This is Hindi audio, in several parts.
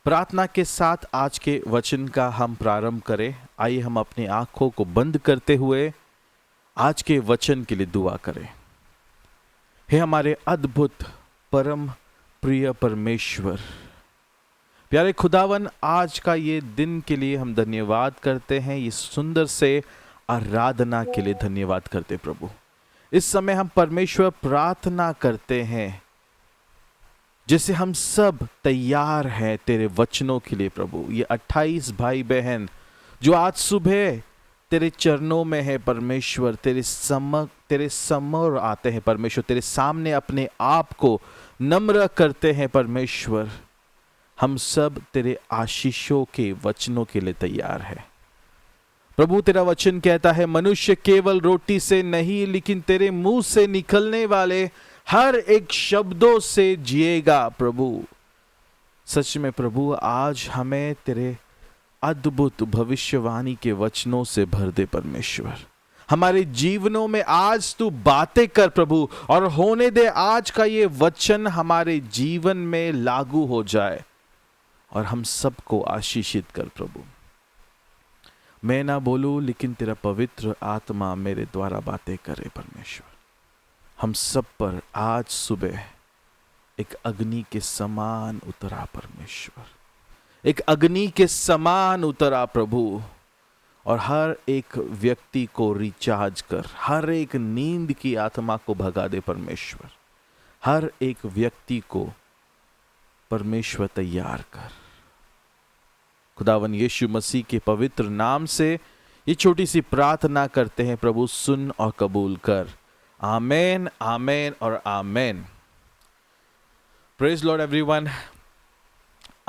प्रार्थना के साथ आज के वचन का हम प्रारंभ करें। आइए हम अपनी आंखों को बंद करते हुए आज के वचन के लिए दुआ करें। हे हमारे अद्भुत परम प्रिय परमेश्वर, प्यारे खुदावन, आज का ये दिन के लिए हम धन्यवाद करते हैं। ये सुंदर से आराधना के लिए धन्यवाद करते प्रभु। इस समय हम परमेश्वर प्रार्थना करते हैं, जैसे हम सब तैयार हैं तेरे वचनों के लिए प्रभु। ये 28 भाई बहन जो आज सुबह तेरे चरणों में है परमेश्वर, तेरे समर आते हैं परमेश्वर, तेरे सामने अपने आप को नम्र करते हैं परमेश्वर। हम सब तेरे आशीषों के वचनों के लिए तैयार है प्रभु। तेरा वचन कहता है, मनुष्य केवल रोटी से नहीं लेकिन तेरे मुंह से निकलने वाले हर एक शब्दों से जिएगा प्रभु। सच में प्रभु, आज हमें तेरे अद्भुत भविष्यवाणी के वचनों से भर दे परमेश्वर। हमारे जीवनों में आज तू बातें कर प्रभु, और होने दे आज का ये वचन हमारे जीवन में लागू हो जाए और हम सबको आशीषित कर प्रभु। मैं ना बोलूं लेकिन तेरा पवित्र आत्मा मेरे द्वारा बातें करे परमेश्वर। हम सब पर आज सुबह एक अग्नि के समान उतरा परमेश्वर, एक अग्नि के समान उतरा प्रभु, और हर एक व्यक्ति को रिचार्ज कर, हर एक नींद की आत्मा को भगा दे परमेश्वर। हर एक व्यक्ति को परमेश्वर तैयार कर। खुदावन यीशु मसीह के पवित्र नाम से ये छोटी सी प्रार्थना करते हैं प्रभु, सुन और कबूल कर। आमेन, आमेन और आमेन। Praise Lord everyone.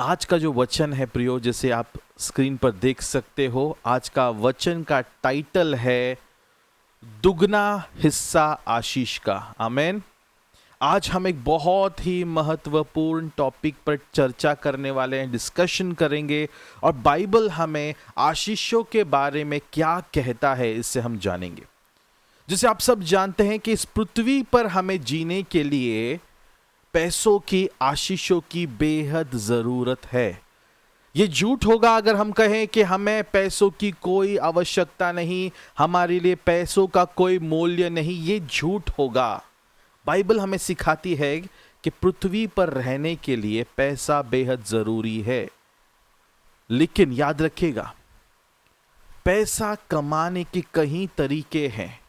आज का जो वचन है प्रियो, जैसे आप स्क्रीन पर देख सकते हो, आज का वचन का टाइटल है दुगना हिस्सा आशीष का। आमेन। आज हम एक बहुत ही महत्वपूर्ण टॉपिक पर चर्चा करने वाले हैं, डिस्कशन करेंगे, और बाइबल हमें आशीषों के बारे में क्या कहता है इससे हम जानेंगे। जैसे आप सब जानते हैं कि इस पृथ्वी पर हमें जीने के लिए पैसों की, आशीषों की बेहद जरूरत है। ये झूठ होगा अगर हम कहें कि हमें पैसों की कोई आवश्यकता नहीं, हमारे लिए पैसों का कोई मूल्य नहीं। ये झूठ होगा। बाइबल हमें सिखाती है कि पृथ्वी पर रहने के लिए पैसा बेहद जरूरी है। लेकिन याद रखिएगा, पैसा कमाने के कई तरीके हैं।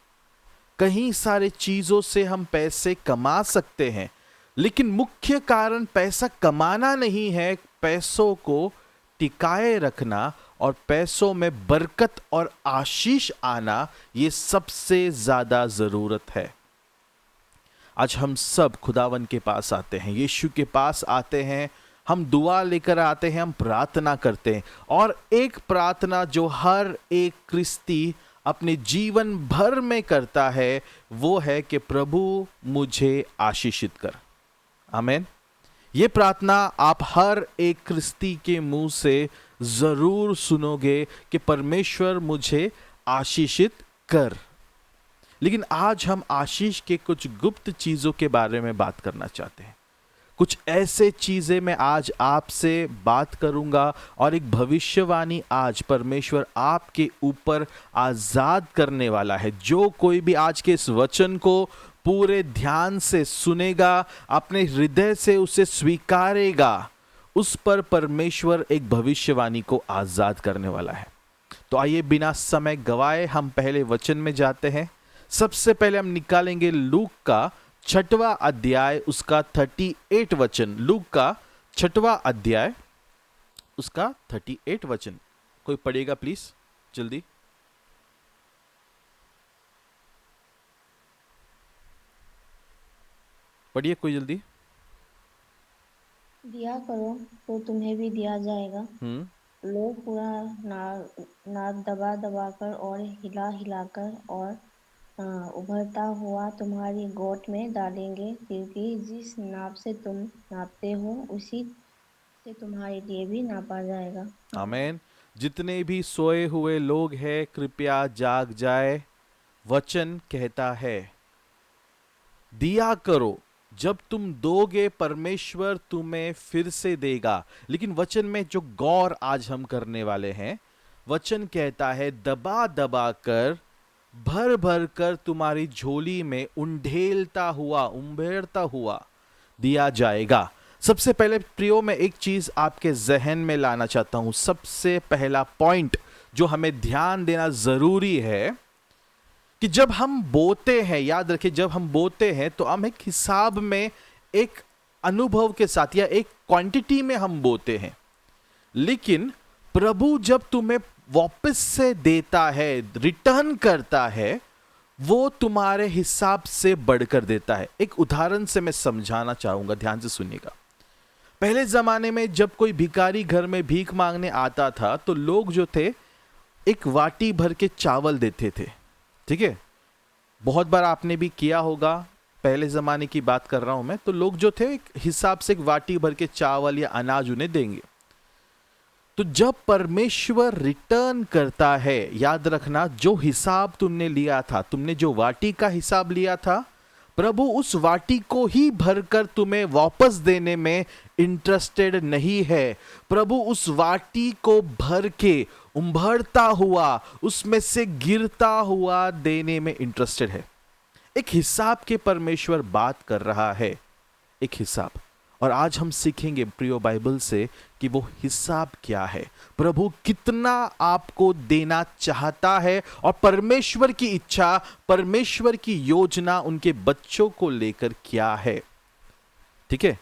कई सारे चीजों से हम पैसे कमा सकते हैं, लेकिन मुख्य कारण पैसा कमाना नहीं है, पैसों को टिकाए रखना और पैसों में बरकत और आशीष आना, ये सबसे ज्यादा जरूरत है। आज हम सब खुदावन के पास आते हैं, यीशु के पास आते हैं, हम दुआ लेकर आते हैं, हम प्रार्थना करते हैं। और एक प्रार्थना जो हर एक क्रिस्ती अपने जीवन भर में करता है, वो है कि प्रभु मुझे आशीषित कर। आमेन। ये प्रार्थना आप हर एक क्रिस्ती के मुंह से जरूर सुनोगे कि परमेश्वर मुझे आशीषित कर। लेकिन आज हम आशीष के कुछ गुप्त चीजों के बारे में बात करना चाहते हैं। कुछ ऐसे चीजें मैं आज आपसे बात करूंगा, और एक भविष्यवाणी आज परमेश्वर आपके ऊपर आजाद करने वाला है। जो कोई भी आज के इस वचन को पूरे ध्यान से सुनेगा, अपने हृदय से उसे स्वीकारेगा, उस पर परमेश्वर एक भविष्यवाणी को आजाद करने वाला है। तो आइए बिना समय गवाए हम पहले वचन में जाते हैं। सबसे पहले हम निकालेंगे लूक का 6वां अध्याय, उसका 38 वचन। लूक का 6वां अध्याय, उसका 38 वचन। कोई पढ़ेगा प्लीज जल्दी। पढ़िए कोई जल्दी। दिया करो तो तुम्हें भी दिया जाएगा। लोग पूरा नाद दबा दबा कर और हिला हिलाकर और उभरता हुआ तुम्हारी गोद में डालेंगे, क्योंकि जिस नाप से तुम नापते हो उसी से तुम्हारे लिए भी नापा जाएगा। आमेन। जितने भी सोए हुए लोग हैं, कृपया जाग जाए। वचन कहता है, दिया करो जब तुम दोगे परमेश्वर तुम्हें फिर से देगा। लेकिन वचन में जो गौर आज हम करने वाले हैं, वचन कहता है दबा दबा कर, भर भर कर तुम्हारी झोली में उंडेलता हुआ दिया जाएगा। सबसे पहले प्रियो मैं एक चीज आपके जहन में लाना चाहता हूं। सबसे पहला पॉइंट जो हमें ध्यान देना जरूरी है कि जब हम बोते हैं, याद रखिए, जब हम बोते हैं तो हम एक हिसाब में, एक अनुभव के साथ या एक क्वांटिटी में हम बोते हैं। लेकिन प्रभु जब तुम्हें वापस से देता है, रिटर्न करता है, वो तुम्हारे हिसाब से बढ़कर देता है। एक उदाहरण से मैं समझाना चाहूंगा, ध्यान से सुनिएगा। पहले जमाने में जब कोई भिखारी घर में भीख मांगने आता था तो लोग जो थे एक वाटी भर के चावल देते थे। ठीक है, बहुत बार आपने भी किया होगा, पहले जमाने की बात कर रहा हूं मैं। तो लोग जो थे एक हिसाब से एक वाटी भर के चावल या अनाज उन्हें देंगे। तो जब परमेश्वर रिटर्न करता है, याद रखना, जो हिसाब तुमने लिया था, तुमने जो वाटी का हिसाब लिया था, प्रभु उस वाटी को ही भरकर तुम्हें वापस देने में इंटरेस्टेड नहीं है। प्रभु उस वाटी को भर के उंभरता हुआ, उसमें से गिरता हुआ देने में इंटरेस्टेड है। एक हिसाब के परमेश्वर बात कर रहा है, एक हिसाब। और आज हम सीखेंगे प्रियो बाइबल से कि वो हिसाब क्या है, प्रभु कितना आपको देना चाहता है, और परमेश्वर की इच्छा, परमेश्वर की योजना उनके बच्चों को लेकर क्या है। ठीक है,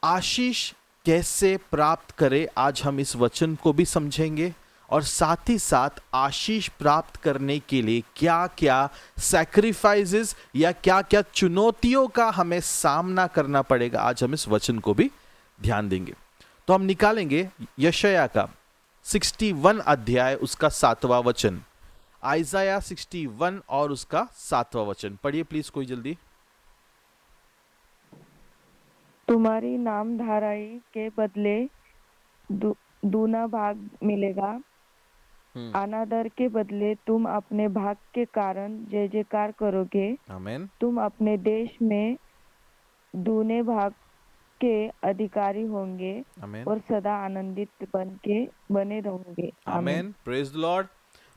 आशीष कैसे प्राप्त करें, आज हम इस वचन को भी समझेंगे। और साथ ही साथ आशीष प्राप्त करने के लिए क्या क्या सैक्रिफाइसेस या क्या क्या चुनौतियों का हमें सामना करना पड़ेगा, आज हम इस वचन को भी ध्यान देंगे। तो हम निकालेंगे यशायाह का 61 अध्याय, उसका 7वां वचन। आइजाया 61 और उसका 7वां वचन पढ़िए प्लीज, कोई जल्दी। तुम्हारी नामधराई के बदले दूना भाग मिलेगा, अनादर के बदले तुम अपने भाग के कारण जय जयकार करोगे। आमीन। तुम अपने देश में दूने भाग के अधिकारी होंगे। आमीन। और सदा आनंदित बने रहोगे। आमीन। Praise the Lord.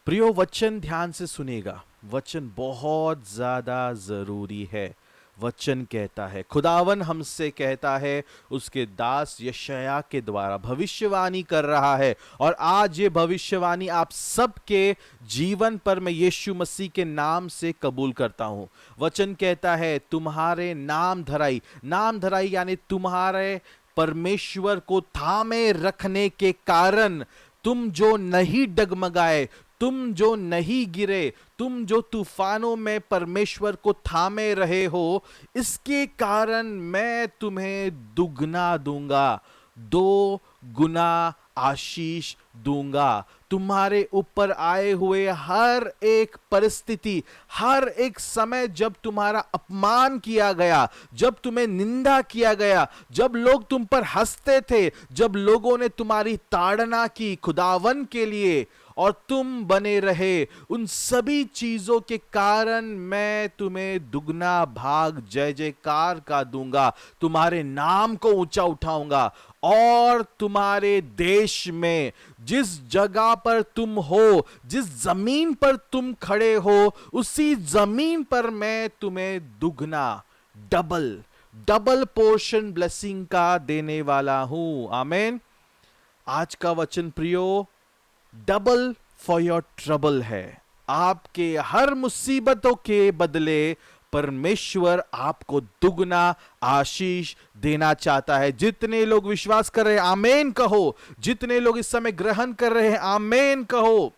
प्रियो, वचन ध्यान से सुनिएगा, वचन बहुत ज्यादा जरूरी है। वचन कहता है, खुदावन हमसे कहता है, उसके दास यशायाह के द्वारा भविष्यवाणी कर रहा है। और आज ये भविष्यवाणी आप सबके जीवन पर मैं यीशु मसीह के नाम से कबूल करता हूं। वचन कहता है, तुम्हारे नाम धराई यानी तुम्हारे परमेश्वर को थामे रखने के कारण तुम जो नहीं डगमगाए, तुम जो नहीं गिरे, तुम जो तूफानों में परमेश्वर को थामे रहे हो, इसके कारण मैं तुम्हें दुगना दूंगा, 2 गुना आशीष दूंगा। तुम्हारे ऊपर आए हुए हर एक परिस्थिति, हर एक समय जब तुम्हारा अपमान किया गया, जब तुम्हें निंदा किया गया, जब लोग तुम पर हंसते थे, जब लोगों ने तुम्हारी ताड़ना की खुदावन के लिए और तुम बने रहे, उन सभी चीजों के कारण मैं तुम्हें दुगना भाग जय जयकार का दूंगा। तुम्हारे नाम को ऊंचा उठाऊंगा और तुम्हारे देश में जिस जगह पर तुम हो, जिस जमीन पर तुम खड़े हो, उसी जमीन पर मैं तुम्हें दुगना, डबल पोर्शन ब्लेसिंग का देने वाला हूं। आमीन। आज का वचन प्रियो डबल फॉर योर ट्रबल है। आपके हर मुसीबतों के बदले परमेश्वर आपको दुगना आशीष देना चाहता है। जितने लोग विश्वास कर रहे हैं आमीन कहो, जितने लोग इस समय ग्रहण कर रहे हैं आमीन कहो।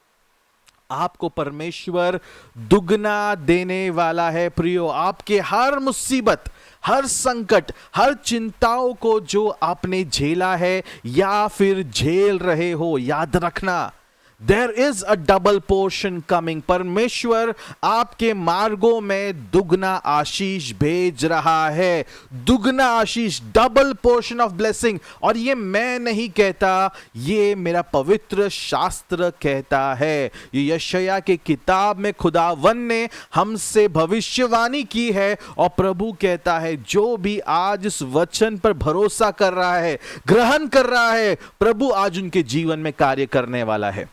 आपको परमेश्वर दुगना देने वाला है प्रियो। आपके हर मुसीबत, हर संकट, हर चिंताओं को जो आपने झेला है या फिर झेल रहे हो, याद रखना there is a double portion coming. परमेश्वर आपके मार्गों में दुगना आशीष भेज रहा है, दुगना आशीष, डबल पोर्शन ऑफ ब्लेसिंग। और ये मैं नहीं कहता, ये मेरा पवित्र शास्त्र कहता है। ये यशायाह के किताब में खुदावन ने हमसे भविष्यवाणी की है और प्रभु कहता है जो भी आज इस वचन पर भरोसा कर रहा है, ग्रहण कर रहा है, प्रभु आज उनके जीवन में कार्य करने वाला है।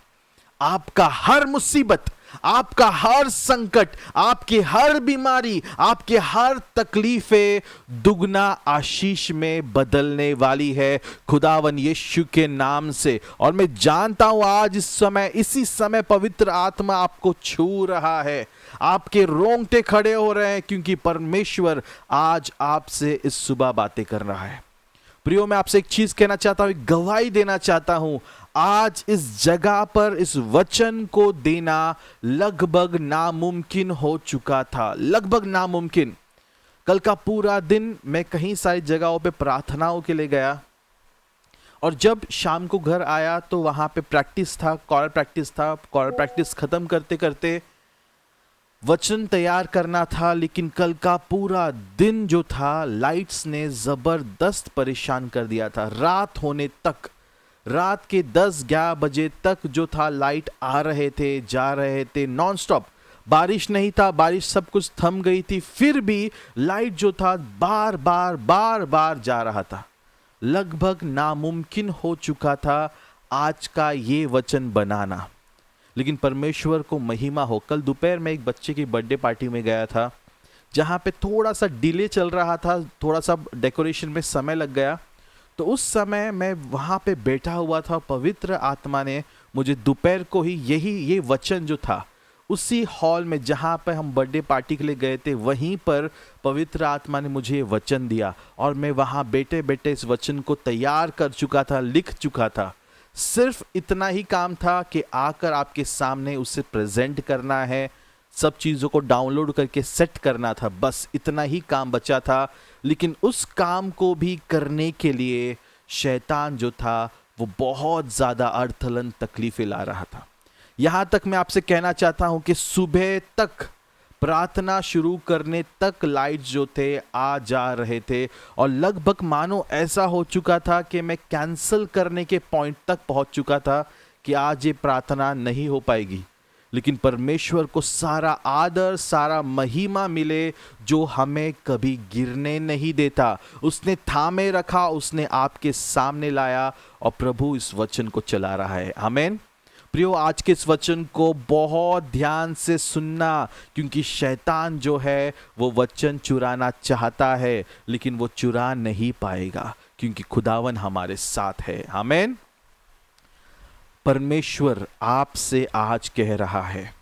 आपका हर मुसीबत, आपका हर संकट, आपकी हर बीमारी, आपके हर तकलीफें दुगना आशीष में बदलने वाली है खुदावन यीशु के नाम से। और मैं जानता हूं आज इस समय, इसी समय पवित्र आत्मा आपको छू रहा है, आपके रोंगटे खड़े हो रहे हैं, क्योंकि परमेश्वर आज आपसे इस सुबह बातें कर रहा है। प्रियो, मैं आपसे एक चीज कहना चाहता हूं, एक गवाही देना चाहता हूं। आज इस जगह पर इस वचन को देना लगभग नामुमकिन हो चुका था, लगभग नामुमकिन। कल का पूरा दिन मैं कहीं सारी जगहों पे प्रार्थनाओं के लिए गया और जब शाम को घर आया तो वहां पे प्रैक्टिस था, कॉरल प्रैक्टिस था। कॉरल प्रैक्टिस खत्म करते करते वचन तैयार करना था, लेकिन कल का पूरा दिन जो था लाइट्स ने जबरदस्त परेशान कर दिया था। रात होने तक, रात के 10-11 बजे तक जो था लाइट आ रहे थे, जा रहे थे नॉन स्टॉप। बारिश नहीं था, बारिश सब कुछ थम गई थी, फिर भी लाइट जो था बार बार जा रहा था। लगभग नामुमकिन हो चुका था आज का ये वचन बनाना, लेकिन परमेश्वर को महिमा हो। कल दोपहर में एक बच्चे की बर्थडे पार्टी में गया था, जहाँ पे थोड़ा सा डिले चल रहा था, थोड़ा सा डेकोरेशन में समय लग गया। तो उस समय मैं वहाँ पे बैठा हुआ था, पवित्र आत्मा ने मुझे दोपहर को ही ये वचन जो था, उसी हॉल में जहाँ पे हम बर्थडे पार्टी के लिए गए थे, वहीं पर पवित्र आत्मा ने मुझे ये वचन दिया। और मैं वहाँ बैठे बैठे इस वचन को तैयार कर चुका था, लिख चुका था। सिर्फ इतना ही काम था कि आकर आपके सामने उसे प्रेजेंट करना है, सब चीज़ों को डाउनलोड करके सेट करना था, बस इतना ही काम बचा था। लेकिन उस काम को भी करने के लिए शैतान जो था वो बहुत ज़्यादा अड़थलन तकलीफें ला रहा था। यहाँ तक मैं आपसे कहना चाहता हूँ कि सुबह तक, प्रार्थना शुरू करने तक लाइट जो थे आ जा रहे थे और लगभग मानो ऐसा हो चुका था कि मैं कैंसिल करने के पॉइंट तक पहुंच चुका था कि आज ये प्रार्थना नहीं हो पाएगी। लेकिन परमेश्वर को सारा आदर, सारा महिमा मिले, जो हमें कभी गिरने नहीं देता। उसने थामे रखा, उसने आपके सामने लाया और प्रभु इस वचन को चला रहा है। आमीन। प्रियो, आज के इस वचन को बहुत ध्यान से सुनना, क्योंकि शैतान जो है वो वचन चुराना चाहता है, लेकिन वो चुरा नहीं पाएगा, क्योंकि खुदावन हमारे साथ है। आमीन। परमेश्वर आपसे आज कह रहा है,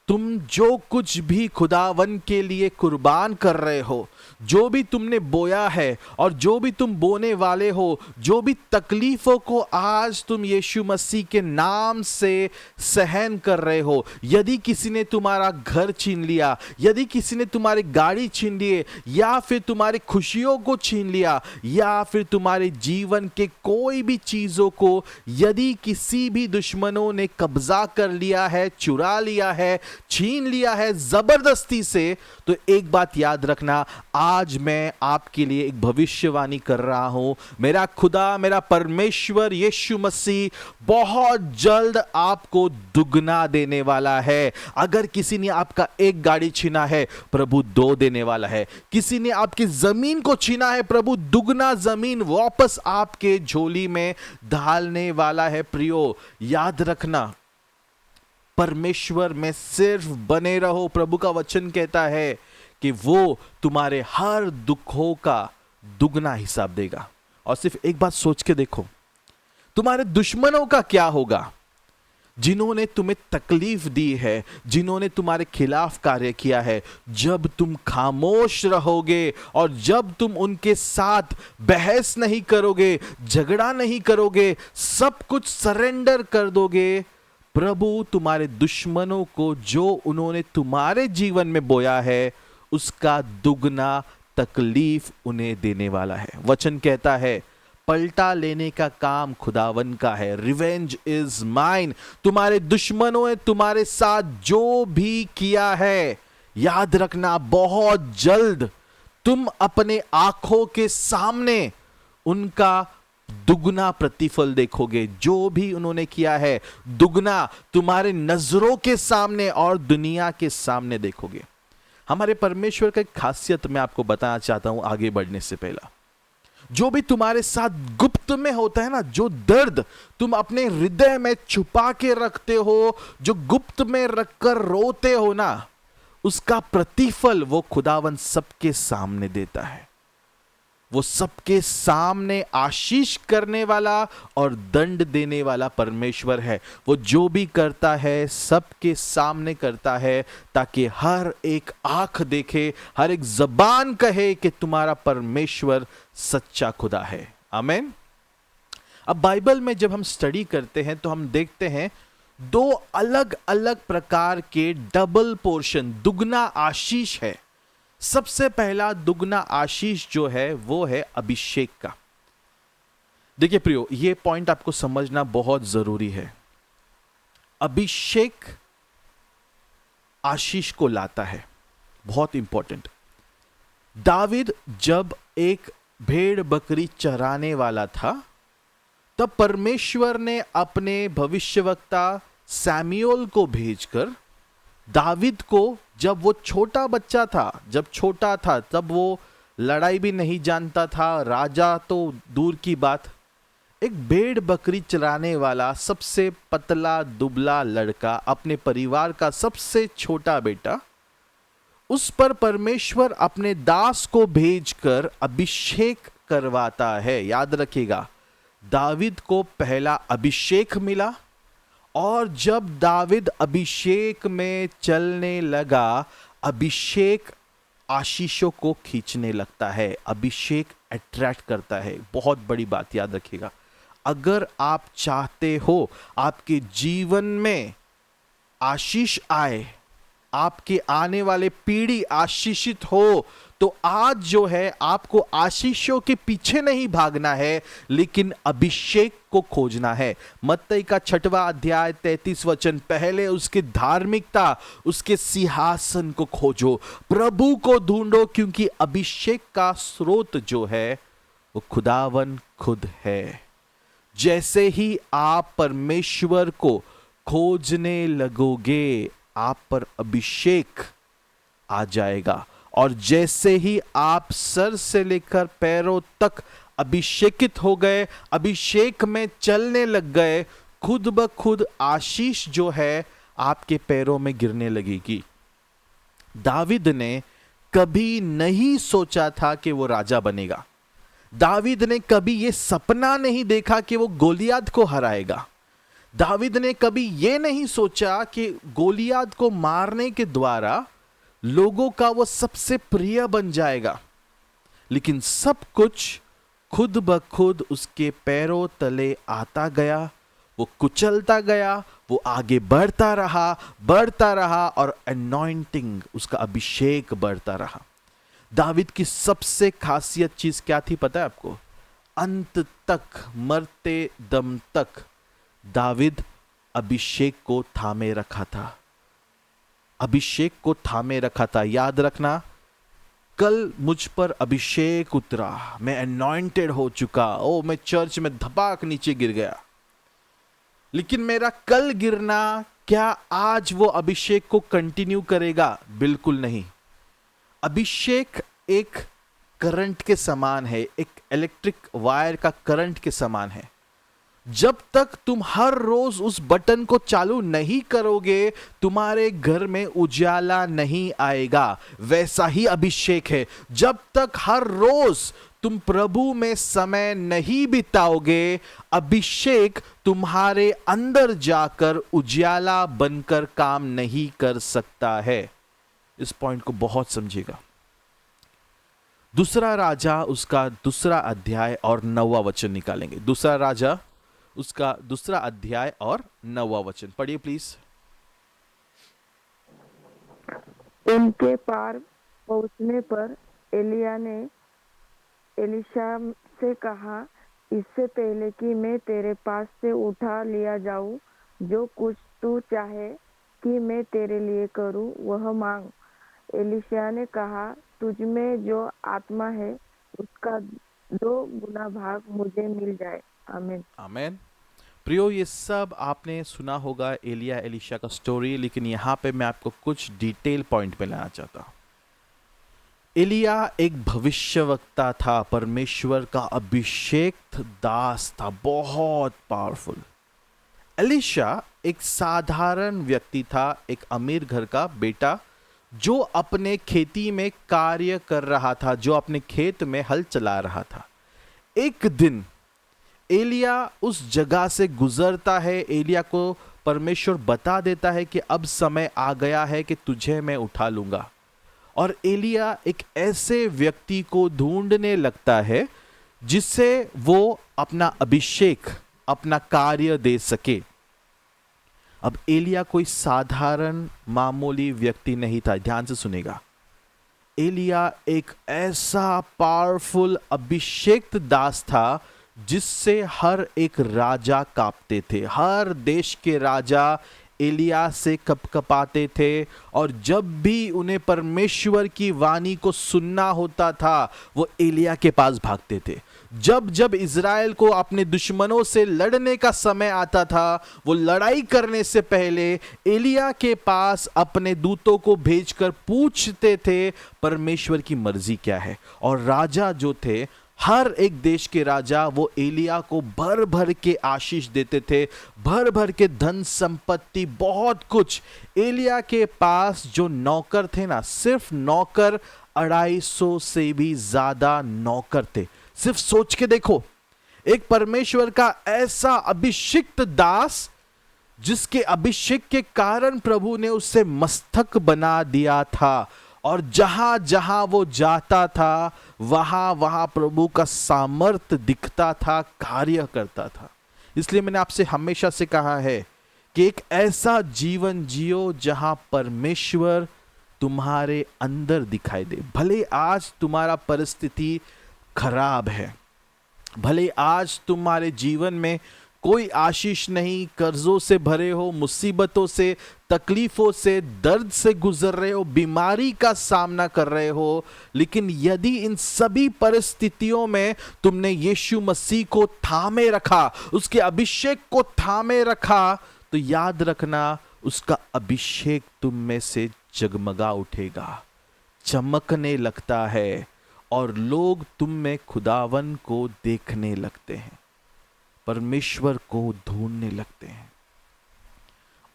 तुम जो कुछ भी खुदावन के लिए कुर्बान कर रहे हो, जो भी तुमने बोया है और जो भी तुम बोने वाले हो, जो भी तकलीफों को आज तुम यीशु मसीह के नाम से सहन कर रहे हो, यदि किसी ने तुम्हारा घर छीन लिया, यदि किसी ने तुम्हारी गाड़ी छीन लिए, या फिर तुम्हारी खुशियों को छीन लिया, या फिर तुम्हारे जीवन के कोई भी चीजों को यदि किसी भी दुश्मनों ने कब्जा कर लिया है, चुरा लिया है, छीन लिया है जबरदस्ती से, तो एक बात याद रखना, आज मैं आपके लिए एक भविष्यवाणी कर रहा हूं। मेरा खुदा, मेरा परमेश्वर यीशु मसीह बहुत जल्द आपको दुगना देने वाला है। अगर किसी ने आपका एक गाड़ी छीना है, प्रभु 2 देने वाला है। किसी ने आपकी जमीन को छीना है, प्रभु दुगना जमीन वापस आपके झोली में डालने वाला है। प्रियो, याद रखना, परमेश्वर में सिर्फ बने रहो। प्रभु का वचन कहता है कि वो तुम्हारे हर दुखों का दुगना हिसाब देगा। और सिर्फ एक बात सोच के देखो, तुम्हारे दुश्मनों का क्या होगा, जिन्होंने तुम्हें तकलीफ दी है, जिन्होंने तुम्हारे खिलाफ कार्य किया है। जब तुम खामोश रहोगे और जब तुम उनके साथ बहस नहीं करोगे, झगड़ा नहीं करोगे, सब कुछ सरेंडर कर दोगे, प्रभु तुम्हारे दुश्मनों को जो उन्होंने तुम्हारे जीवन में बोया है, उसका दुगना तकलीफ उन्हें देने वाला है। वचन कहता है पलटा लेने का काम खुदावन का है। Revenge is mine. तुम्हारे दुश्मनों ने तुम्हारे साथ जो भी किया है, याद रखना बहुत जल्द तुम अपने आंखों के सामने उनका दुगना प्रतिफल देखोगे। जो भी उन्होंने किया है दुगना तुम्हारे नजरों के सामने और दुनिया के सामने देखोगे। हमारे परमेश्वर का एक खासियत मैं आपको बताना चाहता हूं आगे बढ़ने से पहला। जो भी तुम्हारे साथ गुप्त में होता है ना, जो दर्द तुम अपने हृदय में छुपा के रखते हो, जो गुप्त में रखकर रोते हो ना, उसका प्रतिफल वो खुदावन सबके सामने देता है। वो सबके सामने आशीष करने वाला और दंड देने वाला परमेश्वर है। वो जो भी करता है सबके सामने करता है, ताकि हर एक आंख देखे, हर एक जबान कहे कि तुम्हारा परमेश्वर सच्चा खुदा है। आमीन। अब बाइबल में जब हम स्टडी करते हैं तो हम देखते हैं दो अलग अलग प्रकार के डबल पोर्शन, दुगना आशीष है। सबसे पहला दुगना आशीष जो है वो है अभिषेक का। देखिए प्रियो, ये पॉइंट आपको समझना बहुत जरूरी है। अभिषेक आशीष को लाता है, बहुत इंपॉर्टेंट। दावीद जब एक भेड़ बकरी चराने वाला था, तब परमेश्वर ने अपने भविष्यवक्ता सैमुएल को भेजकर दावीद को, जब वो छोटा बच्चा था, जब छोटा था तब वो लड़ाई भी नहीं जानता था, राजा तो दूर की बात, एक भेड़ बकरी चराने वाला सबसे पतला दुबला लड़का, अपने परिवार का सबसे छोटा बेटा, उस पर परमेश्वर अपने दास को भेजकर अभिषेक करवाता है। याद रखिएगा, दावीद को पहला अभिषेक मिला, और जब दावीद अभिषेक में चलने लगा, अभिषेक आशीषों को खींचने लगता है, अभिषेक अट्रैक्ट करता है। बहुत बड़ी बात याद रखिएगा, अगर आप चाहते हो आपके जीवन में आशीष आए, आपके आने वाले पीढ़ी आशीषित हो, तो आज जो है आपको आशीषों के पीछे नहीं भागना है, लेकिन अभिषेक को खोजना है। मत्ती का 6वां अध्याय 33 वचन, पहले उसकी धार्मिकता, उसके सिंहासन को खोजो, प्रभु को ढूंढो, क्योंकि अभिषेक का स्रोत जो है वो खुदावन खुद है। जैसे ही आप परमेश्वर को खोजने लगोगे, आप पर अभिषेक आ जाएगा, और जैसे ही आप सर से लेकर पैरों तक अभिषेकित हो गए, अभिषेक में चलने लग गए, खुद ब खुद आशीष जो है आपके पैरों में गिरने लगेगी। दावीद ने कभी नहीं सोचा था कि वो राजा बनेगा। दावीद ने कभी ये सपना नहीं देखा कि वो गोलियात को हराएगा। दावीद ने कभी ये नहीं सोचा कि गोलियात को मारने के द्वारा लोगों का वो सबसे प्रिय बन जाएगा। लेकिन सब कुछ खुद ब खुद उसके पैरों तले आता गया, वो कुचलता गया, वो आगे बढ़ता रहा और अनॉइंटिंग, उसका अभिषेक बढ़ता रहा। दावीद की सबसे खासियत चीज क्या थी पता है आपको? अंत तक, मरते दम तक दावीद अभिषेक को थामे रखा था, अभिषेक को थामे रखा था। याद रखना, कल मुझ पर अभिषेक उतरा, मैं अनॉइंटेड हो चुका, ओ मैं चर्च में धपाक नीचे गिर गया, लेकिन मेरा कल गिरना क्या आज वो अभिषेक को कंटिन्यू करेगा? बिल्कुल नहीं। अभिषेक एक करंट के समान है, एक इलेक्ट्रिक वायर का करंट के समान है। जब तक तुम हर रोज उस बटन को चालू नहीं करोगे, तुम्हारे घर में उजाला नहीं आएगा। वैसा ही अभिषेक है, जब तक हर रोज तुम प्रभु में समय नहीं बिताओगे, अभिषेक तुम्हारे अंदर जाकर उजाला बनकर काम नहीं कर सकता है। इस पॉइंट को बहुत समझिएगा। दूसरा राजा उसका 2 अध्याय और 9वां वचन निकालेंगे। दूसरा राजा उसका 2 अध्याय और 9वां वचन पढ़िए प्लीज। उनके पार पहुंचने पर एलिया ने एलीशा से कहा, इससे पहले कि मैं तेरे पास से उठा लिया जाऊं, जो कुछ तू चाहे कि मैं तेरे लिए करूं वह मांग। एलीशा ने कहा, तुझ में जो आत्मा है उसका 2 गुना भाग मुझे मिल जाए। आमीन। आमेन। प्रियो, ये सब आपने सुना होगा एलिया एलिशा का स्टोरी, लेकिन यहाँ पे मैं आपको कुछ डिटेल पॉइंट पे लाना चाहता हूँ। एलिया एक भविष्यवक्ता था, परमेश्वर का अभिषेक दास था, बहुत पावरफुल। एलिशा एक साधारण व्यक्ति था, एक अमीर घर का बेटा, जो अपने खेती में कार्य कर रहा था, जो अपने खेत में हल चला रहा था। एक दिन एलिया उस जगह से गुजरता है। एलिया को परमेश्वर बता देता है कि अब समय आ गया है कि तुझे मैं उठा लूंगा। और एलिया एक ऐसे व्यक्ति को ढूंढने लगता है जिससे वो अपना अभिषेक, अपना कार्य दे सके। अब एलिया कोई साधारण मामूली व्यक्ति नहीं था, ध्यान से सुनेगा। एलिया एक ऐसा पावरफुल अभिषेक्त दास था जिससे हर एक राजा कांपते थे। हर देश के राजा एलिया से कपकपाते थे, और जब भी उन्हें परमेश्वर की वाणी को सुनना होता था वो एलिया के पास भागते थे। जब जब इज़राइल को अपने दुश्मनों से लड़ने का समय आता था, वो लड़ाई करने से पहले एलिया के पास अपने दूतों को भेजकर पूछते थे परमेश्वर की मर्जी क्या है। और राजा जो थे, हर एक देश के राजा, वो एलिया को भर भर के आशीष देते थे, भर भर के धन संपत्ति, बहुत कुछ। एलिया के पास जो नौकर थे ना, सिर्फ नौकर 250 से भी ज्यादा नौकर थे। सिर्फ सोच के देखो, एक परमेश्वर का ऐसा अभिषिक्त दास, जिसके अभिषेक के कारण प्रभु ने उससे मस्तक बना दिया था, और जहां जहां वो जाता था वहां वहां प्रभु का सामर्थ दिखता था, कार्य करता था। इसलिए मैंने आपसे हमेशा से कहा है कि एक ऐसा जीवन जियो जहां परमेश्वर तुम्हारे अंदर दिखाई दे। भले आज तुम्हारा परिस्थिति खराब है, भले आज तुम्हारे जीवन में कोई आशीष नहीं, कर्जों से भरे हो, मुसीबतों से, तकलीफों से, दर्द से गुजर रहे हो, बीमारी का सामना कर रहे हो, लेकिन यदि इन सभी परिस्थितियों में तुमने यीशु मसीह को थामे रखा, उसके अभिषेक को थामे रखा, तो याद रखना उसका अभिषेक तुम में से जगमगा उठेगा, चमकने लगता है, और लोग तुम में खुदावन को देखने लगते हैं, परमेश्वर को ढूंढने लगते हैं।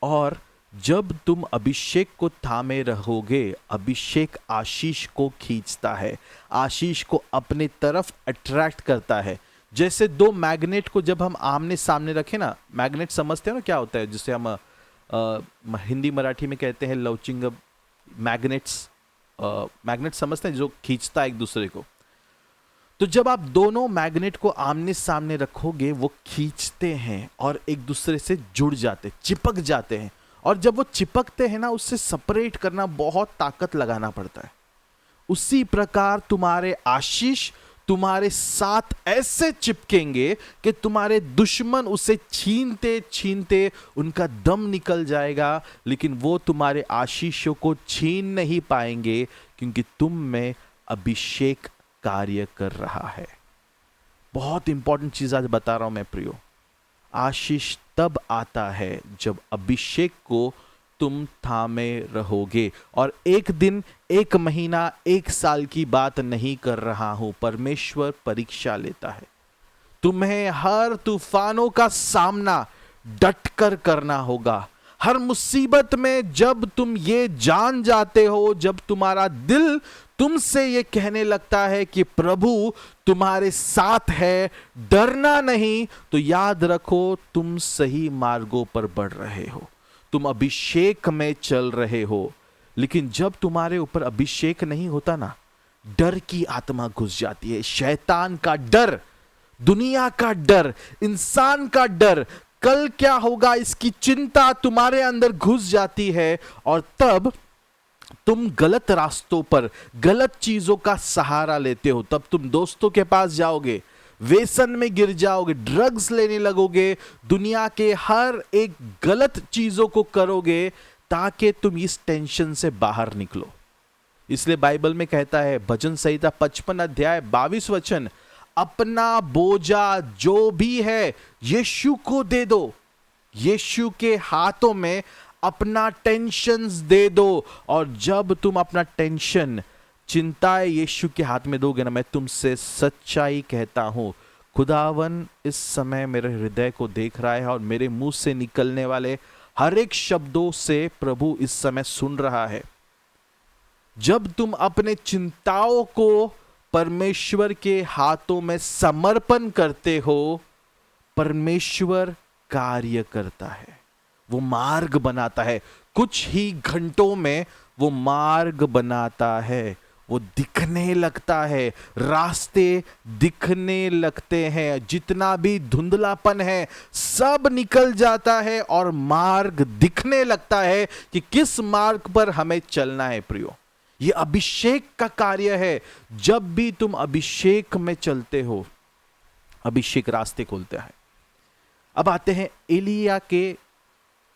और जब तुम अभिषेक को थामे रहोगे, अभिषेक आशीष को खींचता है, आशीष को अपने तरफ अट्रैक्ट करता है। जैसे दो मैग्नेट को जब हम आमने सामने रखें ना, मैग्नेट समझते हो ना क्या होता है, जिसे हम हिंदी मराठी में कहते हैं लवचिंग मैग्नेट्स। मैग्नेट समझते हैं, जो खींचता है एक दूसरे को। तो जब आप दोनों मैग्नेट को आमने सामने रखोगे, वो खींचते हैं और एक दूसरे से जुड़ जाते, चिपक जाते हैं। और जब वो चिपकते हैं ना, उससे सेपरेट करना बहुत ताकत लगाना पड़ता है। उसी प्रकार तुम्हारे आशीष तुम्हारे साथ ऐसे चिपकेंगे कि तुम्हारे दुश्मन उसे छीनते छीनते उनका दम निकल जाएगा, लेकिन वो तुम्हारे आशीषों को छीन नहीं पाएंगे, क्योंकि तुम में अभिषेक कार्य कर रहा है। बहुत इंपॉर्टेंट चीज आज बता रहा हूं मैं प्रियो। आशीष तब आता है जब अभिषेक को तुम थामे रहोगे। और एक दिन, एक महीना, एक साल की बात नहीं कर रहा हूं, परमेश्वर परीक्षा लेता है। तुम्हें हर तूफानों का सामना डटकर करना होगा। हर मुसीबत में जब तुम ये जान जाते हो, जब तुम्हारा दिल तुमसे ये कहने लगता है कि प्रभु तुम्हारे साथ है, डरना नहीं, तो याद रखो तुम सही मार्गों पर बढ़ रहे हो, तुम अभिषेक में चल रहे हो। लेकिन जब तुम्हारे ऊपर अभिषेक नहीं होता ना, डर की आत्मा घुस जाती है। शैतान का डर, दुनिया का डर, इंसान का डर, कल क्या होगा इसकी चिंता तुम्हारे अंदर घुस जाती है, और तब तुम गलत रास्तों पर, गलत चीजों का सहारा लेते हो। तब तुम दोस्तों के पास जाओगे, व्यसन में गिर जाओगे, ड्रग्स लेने लगोगे, दुनिया के हर एक गलत चीजों को करोगे ताकि तुम इस टेंशन से बाहर निकलो। इसलिए बाइबल में कहता है, भजन संहिता 55 अध्याय 22 वचन, अपना बोझा जो भी है यीशु को दे दो। यीशु के हाथों में अपना टेंशन दे दो, और जब तुम अपना टेंशन, चिंताएं यीशु के हाथ में दोगे ना, मैं तुमसे सच्चाई कहता हूं, खुदावन इस समय मेरे हृदय को देख रहा है और मेरे मुंह से निकलने वाले हर एक शब्दों से प्रभु इस समय सुन रहा है। जब तुम अपने चिंताओं को परमेश्वर के हाथों में समर्पण करते हो, परमेश्वर कार्य करता है, वो मार्ग बनाता है। कुछ ही घंटों में वो मार्ग बनाता है, वो दिखने लगता है, रास्ते दिखने लगते हैं, जितना भी धुंधलापन है सब निकल जाता है और मार्ग दिखने लगता है कि किस मार्ग पर हमें चलना है। प्रियो, ये अभिषेक का कार्य है। जब भी तुम अभिषेक में चलते हो, अभिषेक रास्ते खोलता है। अब आते हैं एलिया के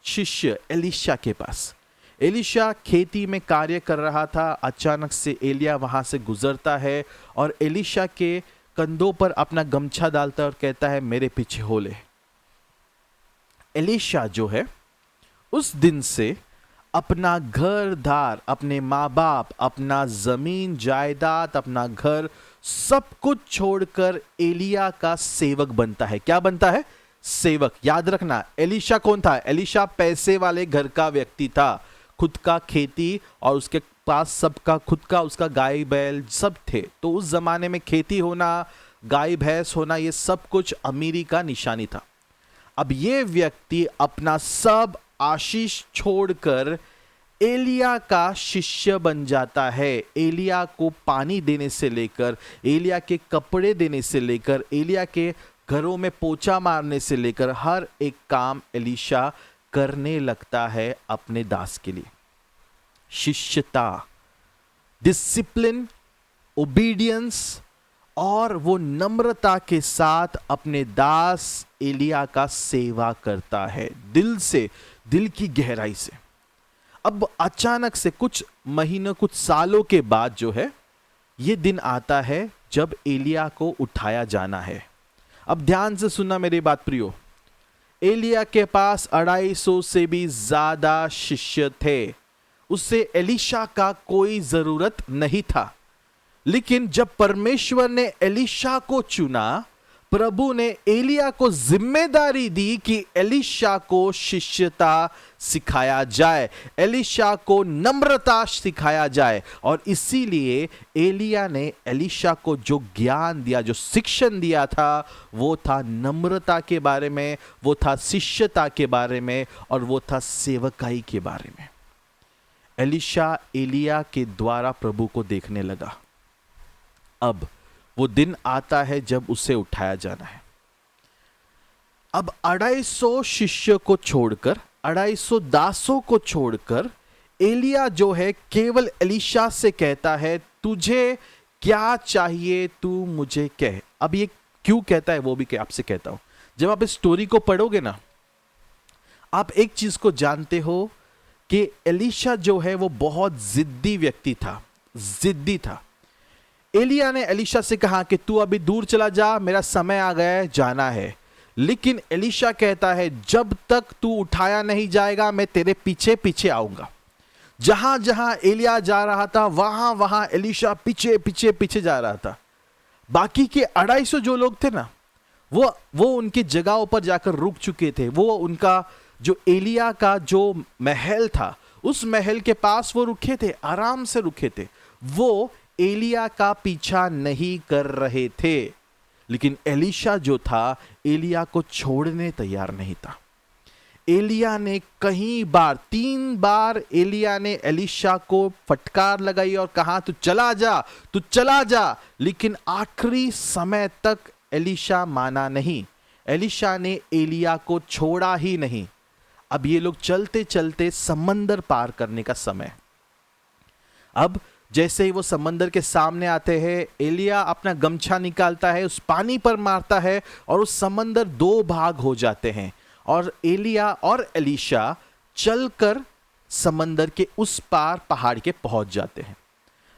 शिष्य एलीशा के पास। एलीशा खेती में कार्य कर रहा था। अचानक से एलिया वहां से गुजरता है और एलीशा के कंधों पर अपना गमछा डालता है और कहता है, मेरे पीछे हो ले। एलीशा जो है उस दिन से अपना घर दार, अपने माँ बाप, अपना जमीन जायदाद, अपना घर, सब कुछ छोड़कर एलिया का सेवक बनता है। क्या बनता है? सेवक। याद रखना, एलीशा कौन था? एलीशा पैसे वाले घर का व्यक्ति था। खुद का खेती और उसके पास सबका खुद का, उसका गाय बैल सब थे। तो उस जमाने में खेती होना, गाय भैंस होना, ये सब कुछ अमीरी का निशानी था। अब ये व्यक्ति अपना सब आशीष छोड़कर एलिया का शिष्य बन जाता है। एलिया को पानी देने से लेकर, एलिया के कपड़े देने से लेकर, एलिया के घरों में पोछा मारने से लेकर हर एक काम एलीशा करने लगता है अपने दास के लिए। शिष्यता, डिसिप्लिन, ओबीडियंस और वो नम्रता के साथ अपने दास एलिया का सेवा करता है, दिल से, दिल की गहराई से। अब अचानक से कुछ महीनों, कुछ सालों के बाद जो है ये दिन आता है जब एलिया को उठाया जाना है। अब ध्यान से सुनना मेरी बात प्रियो। एलिया के पास 250 से भी ज्यादा शिष्य थे। उससे एलीशा का कोई जरूरत नहीं था। लेकिन जब परमेश्वर ने एलीशा को चुना, प्रभु ने एलिया को जिम्मेदारी दी कि एलीशा को शिष्यता सिखाया जाए, एलीशा को नम्रता सिखाया जाए। और इसीलिए एलिया ने एलीशा को जो ज्ञान दिया, जो शिक्षण दिया था, वो था नम्रता के बारे में, वो था शिष्यता के बारे में, और वो था सेवकाई के बारे में। एलीशा एलिया के द्वारा प्रभु को देखने लगा। अब वो दिन आता है जब उसे उठाया जाना है। अब 250 शिष्य को छोड़कर, 250 दासों को छोड़कर एलिया जो है केवल एलीशा से कहता है, तुझे क्या चाहिए तू मुझे कह। अब ये क्यों कहता है वो भी आपसे कहता हूं। जब आप इस स्टोरी को पढ़ोगे ना, आप एक चीज को जानते हो कि एलीशा जो है वो बहुत जिद्दी व्यक्ति था, जिद्दी था। एलिया ने एलीशा से कहा कि तू अभी दूर चला जा, मेरा समय आ गया है, जाना है। लेकिन एलीशा कहता है, जब तक तू उठाया नहीं जाएगा मैं तेरे पीछे पीछे आऊंगा। जहां जहां एलिया जा रहा था वहां वहां एलीशा पीछे पीछे पीछे जा रहा था। बाकी के 250 जो लोग थे ना, वो उनकी जगहों पर जाकर रुक चुके थे। वो उनका जो एलिया का जो महल था, उस महल के पास वो रुके थे, आराम से रुके थे। वो एलिया का पीछा नहीं कर रहे थे। लेकिन एलीशा जो था, एलिया को छोड़ने तैयार नहीं था। एलिया ने कई बार, 3 बार एलिया ने एलीशा को फटकार लगाई और कहा तू चला जा, तू चला जा। लेकिन आखिरी समय तक एलीशा माना नहीं। एलीशा ने एलिया को छोड़ा ही नहीं। अब ये लोग चलते चलते समंदर पार करने का समय। अब जैसे ही वो समंदर के सामने आते हैं, एलिया अपना गमछा निकालता है, उस पानी पर मारता है और उस समंदर 2 भाग हो जाते हैं और एलिया और एलीशा चलकर समंदर के उस पार पहाड़ के पहुंच जाते हैं।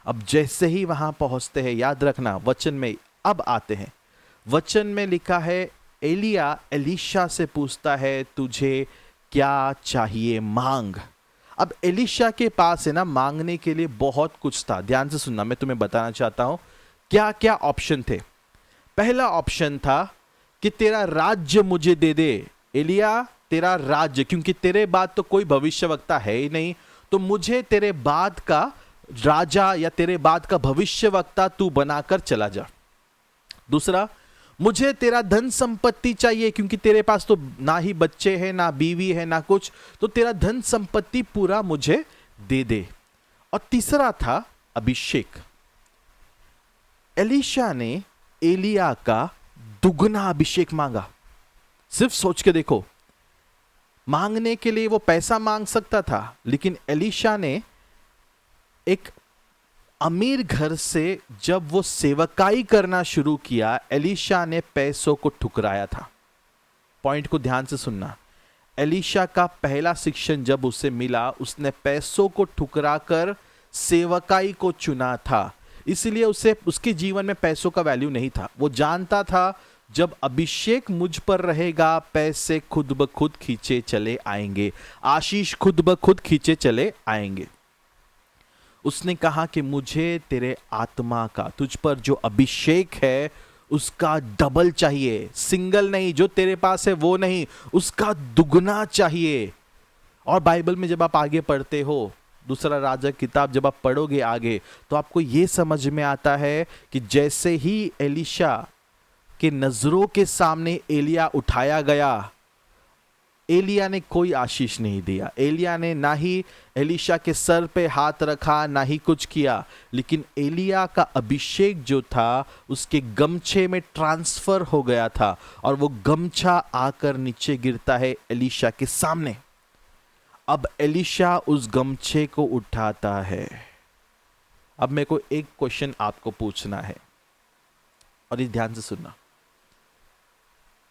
अब जैसे ही वहां पहुंचते हैं, याद रखना वचन में अब आते हैं, वचन में लिखा है एलिया एलीशा से पूछता है तुझे क्या चाहिए, मांग। अब एलीशा के पास है ना मांगने के लिए बहुत कुछ था। ध्यान से सुनना, मैं तुम्हें बताना चाहता हूं क्या क्या ऑप्शन थे। पहला ऑप्शन था कि तेरा राज्य मुझे दे दे एलिया, तेरा राज्य, क्योंकि तेरे बाद तो कोई भविष्यवक्ता है ही नहीं, तो मुझे तेरे बाद का राजा या तेरे बाद का भविष्यवक्ता तू बनाकर चला जा। दूसरा, मुझे तेरा धन संपत्ति चाहिए, क्योंकि तेरे पास तो ना ही बच्चे हैं, ना बीवी है, ना कुछ, तो तेरा धन संपत्ति पूरा मुझे दे दे। और तीसरा था अभिषेक। एलीशा ने एलिया का दुगना अभिषेक मांगा। सिर्फ सोच के देखो, मांगने के लिए वो पैसा मांग सकता था, लेकिन एलीशा ने एक अमीर घर से जब वो सेवकाई करना शुरू किया, एलीशा ने पैसों को ठुकराया था। पॉइंट को ध्यान से सुनना, एलीशा का पहला शिक्षण जब उसे मिला, उसने पैसों को ठुकराकर सेवकाई को चुना था। इसलिए उसे उसके जीवन में पैसों का वैल्यू नहीं था। वो जानता था जब अभिषेक मुझ पर रहेगा, पैसे खुद ब खुद खींचे चले आएंगे, आशीष खुद ब खुद खींचे चले आएंगे। उसने कहा कि मुझे तेरे आत्मा का, तुझ पर जो अभिषेक है उसका डबल चाहिए, सिंगल नहीं, जो तेरे पास है वो नहीं, उसका दुगना चाहिए। और बाइबल में जब आप आगे पढ़ते हो, दूसरा राजा किताब जब आप पढ़ोगे आगे, तो आपको ये समझ में आता है कि जैसे ही एलीशा के नजरों के सामने एलिया उठाया गया, एलिया ने कोई आशीष नहीं दिया। एलिया ने ना ही एलीशा के सर पे हाथ रखा, ना ही कुछ किया, लेकिन एलिया का अभिषेक जो था उसके गमछे में ट्रांसफर हो गया था और वो गमछा आकर नीचे गिरता है एलीशा के सामने। अब एलीशा उस गमछे को उठाता है। अब मेरे को एक क्वेश्चन आपको पूछना है और ये ध्यान से सुनना,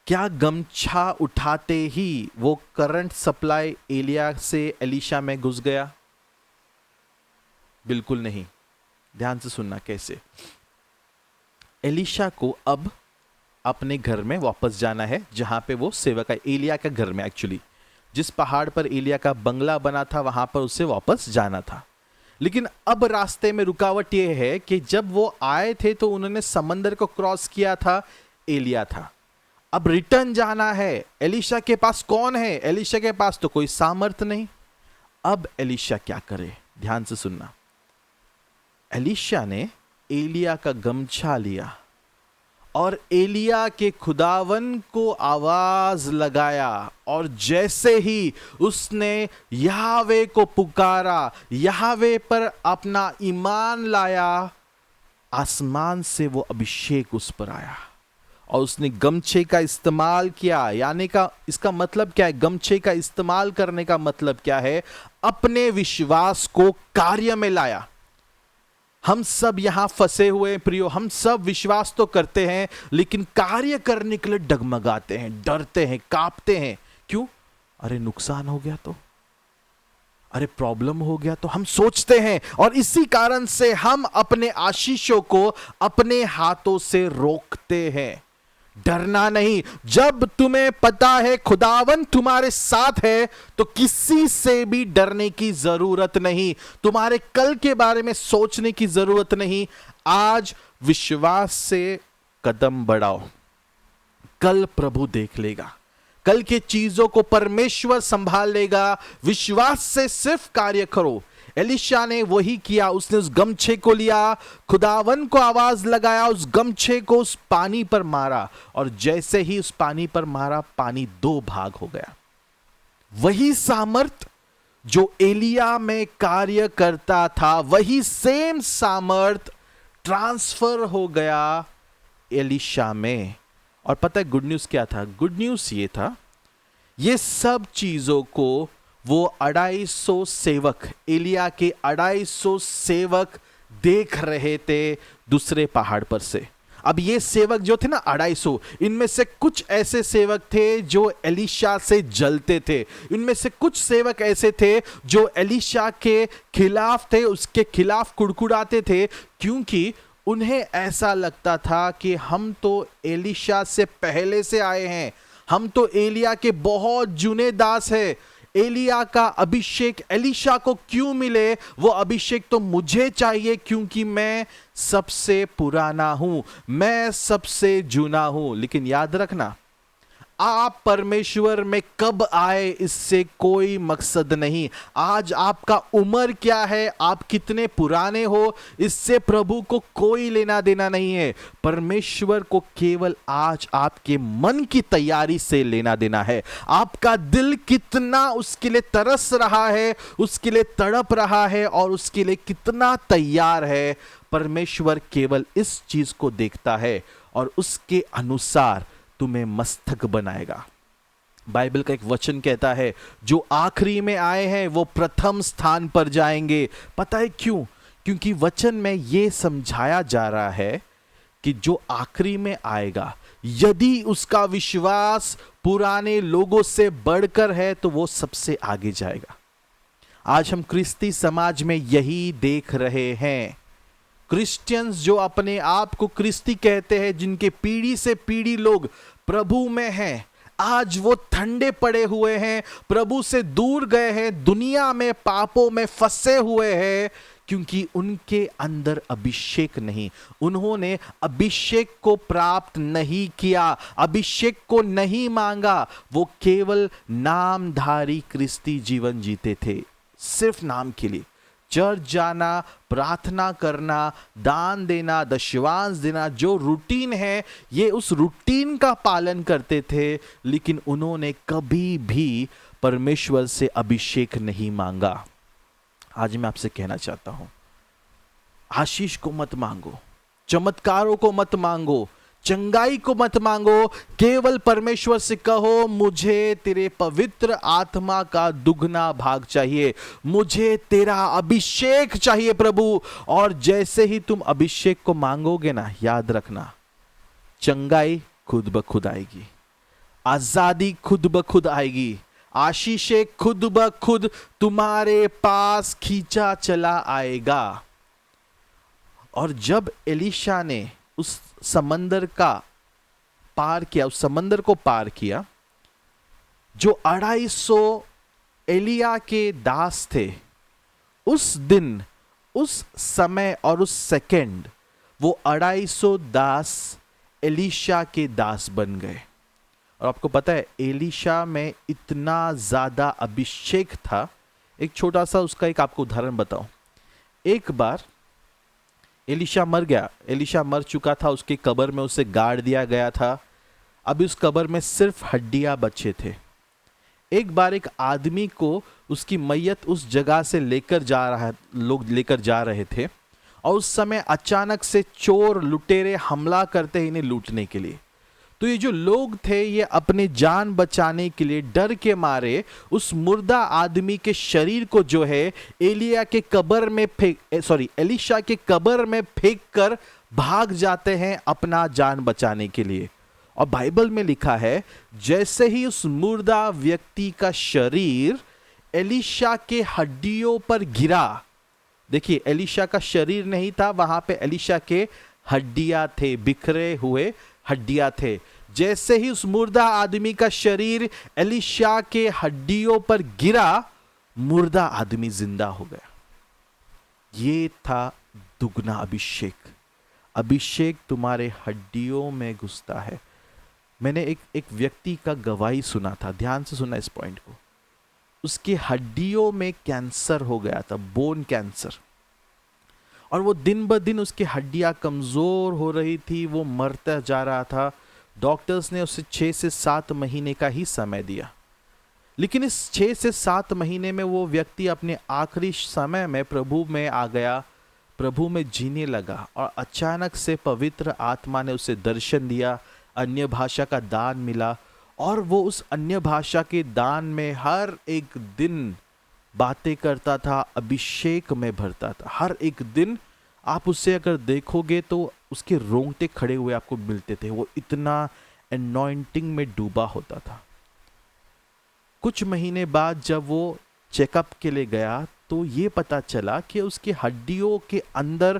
क्या गमछा उठाते ही वो करंट सप्लाई एलिया से एलीशा में घुस गया? बिल्कुल नहीं। ध्यान से सुनना कैसे। एलीशा को अब अपने घर में वापस जाना है, जहां पे वो सेवक है, एलिया के घर में, एक्चुअली जिस पहाड़ पर एलिया का बंगला बना था वहां पर उसे वापस जाना था। लेकिन अब रास्ते में रुकावट ये है कि जब वो आए थे तो उन्होंने समंदर को क्रॉस किया था, एलिया था। अब रिटर्न जाना है, एलीशा के पास कौन है? एलीशा के पास तो कोई सामर्थ नहीं। अब एलीशा क्या करे? ध्यान से सुनना। एलीशा ने एलिया का गमछा लिया और एलिया के खुदावन को आवाज लगाया, और जैसे ही उसने यहोवे को पुकारा, यहोवे पर अपना ईमान लाया, आसमान से वो अभिषेक उस पर आया और उसने गमछे का इस्तेमाल किया। यानी का इसका मतलब क्या है? गमछे का इस्तेमाल करने का मतलब क्या है? अपने विश्वास को कार्य में लाया। हम सब यहां फंसे हुए प्रियो, हम सब विश्वास तो करते हैं लेकिन कार्य करने के लिए डगमगाते हैं, डरते हैं, कांपते हैं। क्यों? अरे नुकसान हो गया तो, अरे प्रॉब्लम हो गया तो, हम सोचते हैं और इसी कारण से हम अपने आशीषों को अपने हाथों से रोकते हैं। डरना नहीं। जब तुम्हें पता है खुदावन तुम्हारे साथ है तो किसी से भी डरने की जरूरत नहीं, तुम्हारे कल के बारे में सोचने की जरूरत नहीं। आज विश्वास से कदम बढ़ाओ, कल प्रभु देख लेगा, कल के चीजों को परमेश्वर संभाल लेगा। विश्वास से सिर्फ कार्य करो। एलीशा ने वही किया, उसने उस गमछे को लिया, खुदावन को आवाज लगाया, उस गमछे को उस पानी पर मारा और जैसे ही उस पानी पर मारा, पानी 2 भाग हो गया। वही सामर्थ जो एलिया में कार्य करता था, वही सेम सामर्थ ट्रांसफर हो गया एलीशा में। और पता है गुड न्यूज क्या था? गुड न्यूज ये था, ये सब चीजों को वो 250 सेवक, एलिया के 250 सेवक देख रहे थे दूसरे पहाड़ पर से। अब ये सेवक जो थे ना 250, इनमें से कुछ ऐसे सेवक थे जो एलीशा से जलते थे, इनमें से कुछ सेवक ऐसे थे जो एलीशा के खिलाफ थे, उसके खिलाफ कुड़कुड़ाते थे, क्योंकि उन्हें ऐसा लगता था कि हम तो एलीशा से पहले से आए हैं, हम तो एलिया के बहुत जूने दास हैं, एलिया का अभिषेक एलीशा को क्यों मिले, वो अभिषेक तो मुझे चाहिए क्योंकि मैं सबसे पुराना हूं, मैं सबसे जूना हूं। लेकिन याद रखना, आप परमेश्वर में कब आए इससे कोई मकसद नहीं। आज आपका उम्र क्या है, आप कितने पुराने हो, इससे प्रभु को कोई लेना देना नहीं है। परमेश्वर को केवल आज आपके मन की तैयारी से लेना देना है। आपका दिल कितना उसके लिए तरस रहा है, उसके लिए तड़प रहा है और उसके लिए कितना तैयार है, परमेश्वर केवल इस चीज को देखता है और उसके अनुसार तुम्हें मस्तक बनाएगा। बाइबल का एक वचन कहता है, जो आखिरी में आए हैं वो प्रथम स्थान पर जाएंगे। पता है क्यों? क्योंकि वचन में यह समझाया जा रहा है कि जो आखिरी में आएगा, यदि उसका विश्वास पुराने लोगों से बढ़कर है तो वो सबसे आगे जाएगा। आज हम क्रिस्ती समाज में यही देख रहे हैं। क्रिश्चियंस जो अपने आप को क्रिस्ती कहते हैं, जिनके पीढ़ी से पीढ़ी लोग प्रभु में हैं, आज वो ठंडे पड़े हुए हैं, प्रभु से दूर गए हैं, दुनिया में पापों में फंसे हुए हैं, क्योंकि उनके अंदर अभिषेक नहीं, उन्होंने अभिषेक को प्राप्त नहीं किया, अभिषेक को नहीं मांगा। वो केवल नामधारी क्रिस्ती जीवन जीते थे, सिर्फ नाम के लिए। चर्च जाना, प्रार्थना करना, दान देना, दशवांश देना, जो रूटीन है, ये उस रूटीन का पालन करते थे, लेकिन उन्होंने कभी भी परमेश्वर से अभिषेक नहीं मांगा। आज मैं आपसे कहना चाहता हूं, आशीष को मत मांगो, चमत्कारों को मत मांगो, चंगाई को मत मांगो, केवल परमेश्वर से कहो, मुझे तेरे पवित्र आत्मा का दुगना भाग चाहिए, मुझे तेरा अभिषेक चाहिए प्रभु। और जैसे ही तुम अभिषेक को मांगोगे ना, याद रखना, चंगाई खुद ब खुद आएगी, आजादी खुद ब खुद आएगी, आशीषें खुद ब खुद तुम्हारे पास खींचा चला आएगा। और जब एलीशा ने उस समंदर का पार किया, उस समंदर को पार किया, जो 250 एलिया के दास थे, उस दिन, उस समय और उस सेकंड वो 250 दास एलीशा के दास बन गए। और आपको पता है, एलीशा में इतना ज्यादा अभिषेक था। एक छोटा सा उसका एक आपको उदाहरण बताऊं। एक बार एलीशा मर गया, एलीशा मर चुका था, उसके कब्र में उसे गाड़ दिया गया था। अभी उस कब्र में सिर्फ हड्डियां बचे थे। एक बार एक आदमी को उसकी मैयत उस जगह से लोग लेकर जा रहे थे, और उस समय अचानक से चोर लुटेरे हमला करते हैं इन्हें लूटने के लिए। तो ये जो लोग थे, ये अपने जान बचाने के लिए डर के मारे उस मुर्दा आदमी के शरीर को जो है एलिया के कब्र में एलीशा के कब्र में फेंक कर भाग जाते हैं अपना जान बचाने के लिए। और बाइबल में लिखा है, जैसे ही उस मुर्दा व्यक्ति का शरीर एलीशा के हड्डियों पर गिरा, देखिए एलीशा का शरीर नहीं था वहां पे, एलीशा के हड्डियां थे, बिखरे हुए हड्डियां थे। जैसे ही उस मुर्दा आदमी का शरीर एलीशा के हड्डियों पर गिरा, मुर्दा आदमी जिंदा हो गया। ये था दुगना अभिषेक। अभिषेक तुम्हारे हड्डियों में घुसता है। मैंने एक व्यक्ति का गवाही सुना था, ध्यान से सुना इस पॉइंट को। उसकी हड्डियों में कैंसर हो गया था, बोन कैंसर, और वो दिन ब दिन उसकी हड्डियां कमजोर हो रही थी, वो मरता जा रहा था। डॉक्टर्स ने उसे 6 से 7 महीने का ही समय दिया, लेकिन इस 6 से 7 महीने में वो व्यक्ति अपने आखिरी समय में प्रभु में आ गया, प्रभु में जीने लगा। और अचानक से पवित्र आत्मा ने उसे दर्शन दिया, अन्य भाषा का दान मिला, और वो उस अन्य भाषा के दान में हर एक दिन बातें करता था, अभिषेक में भरता था, हर एक दिन आप उससे अगर देखोगे तो उसके रोंगटे खड़े हुए आपको मिलते थे, वो इतना एनॉइंटिंग में डूबा होता था। कुछ महीने बाद जब वो चेकअप के लिए गया तो ये पता चला कि उसकी हड्डियों के अंदर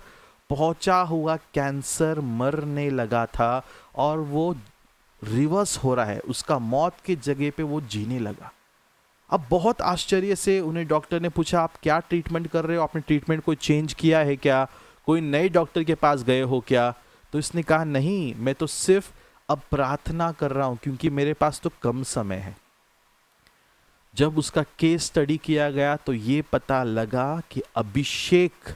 पहुंचा हुआ कैंसर मरने लगा था और वो रिवर्स हो रहा है, उसका मौत की जगह पे वो जीने लगा। अब बहुत आश्चर्य से उन्हें डॉक्टर ने पूछा, आप क्या ट्रीटमेंट कर रहे हो, आपने ट्रीटमेंट कोई चेंज किया है क्या, कोई नए डॉक्टर के पास गए हो क्या? तो इसने कहा, नहीं, मैं तो सिर्फ अब प्रार्थना कर रहा हूं क्योंकि मेरे पास तो कम समय है। जब उसका केस स्टडी किया गया तो ये पता लगा कि अभिषेक,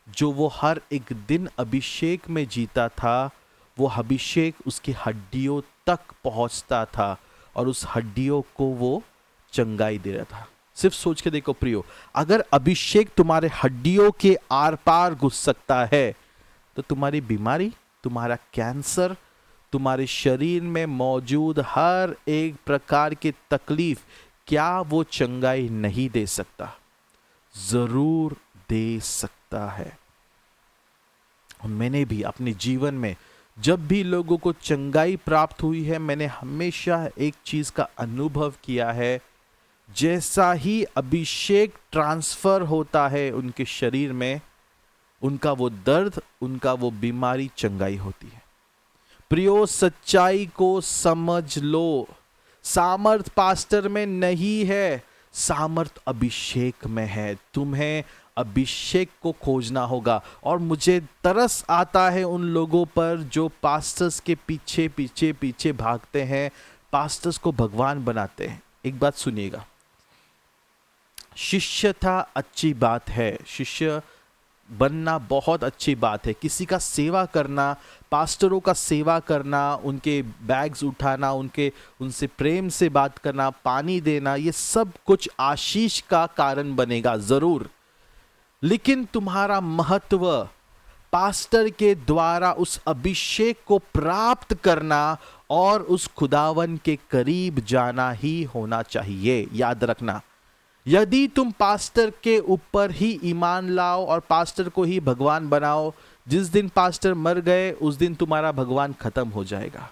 जो वो हर एक दिन अभिषेक में जीता था, वो अभिषेक उसकी हड्डियों तक पहुंचता था और उस हड्डियों को वो चंगाई दे रहा था। सिर्फ सोच के देखो प्रियो, अगर अभिषेक तुम्हारे हड्डियों के आर पार घुस सकता है तो तुम्हारी बीमारी, तुम्हारा कैंसर, तुम्हारे शरीर में मौजूद हर एक प्रकार की तकलीफ, क्या वो चंगाई नहीं दे सकता? जरूर दे सकता है। मैंने भी अपने जीवन में जब भी लोगों को चंगाई प्राप्त हुई है, मैंने हमेशा एक चीज का अनुभव किया है, जैसा ही अभिषेक ट्रांसफर होता है उनके शरीर में, उनका वो दर्द, उनका वो बीमारी चंगाई होती है। प्रियो, सच्चाई को समझ लो, सामर्थ पास्टर में नहीं है, सामर्थ अभिषेक में है। तुम्हें अभिषेक को खोजना होगा। और मुझे तरस आता है उन लोगों पर जो पास्टर्स के पीछे पीछे पीछे भागते हैं, पास्टर्स को भगवान बनाते हैं। एक बात सुनिएगा, शिष्यता अच्छी बात है, शिष्य बनना बहुत अच्छी बात है, किसी का सेवा करना, पास्टरों का सेवा करना, उनके बैग्स उठाना, उनसे प्रेम से बात करना, पानी देना, ये सब कुछ आशीष का कारण बनेगा जरूर। लेकिन तुम्हारा महत्व पास्टर के द्वारा उस अभिषेक को प्राप्त करना और उस खुदावन के करीब जाना ही होना चाहिए। याद रखना, यदि तुम पास्टर के ऊपर ही ईमान लाओ और पास्टर को ही भगवान बनाओ, जिस दिन पास्टर मर गए उस दिन तुम्हारा भगवान खत्म हो जाएगा।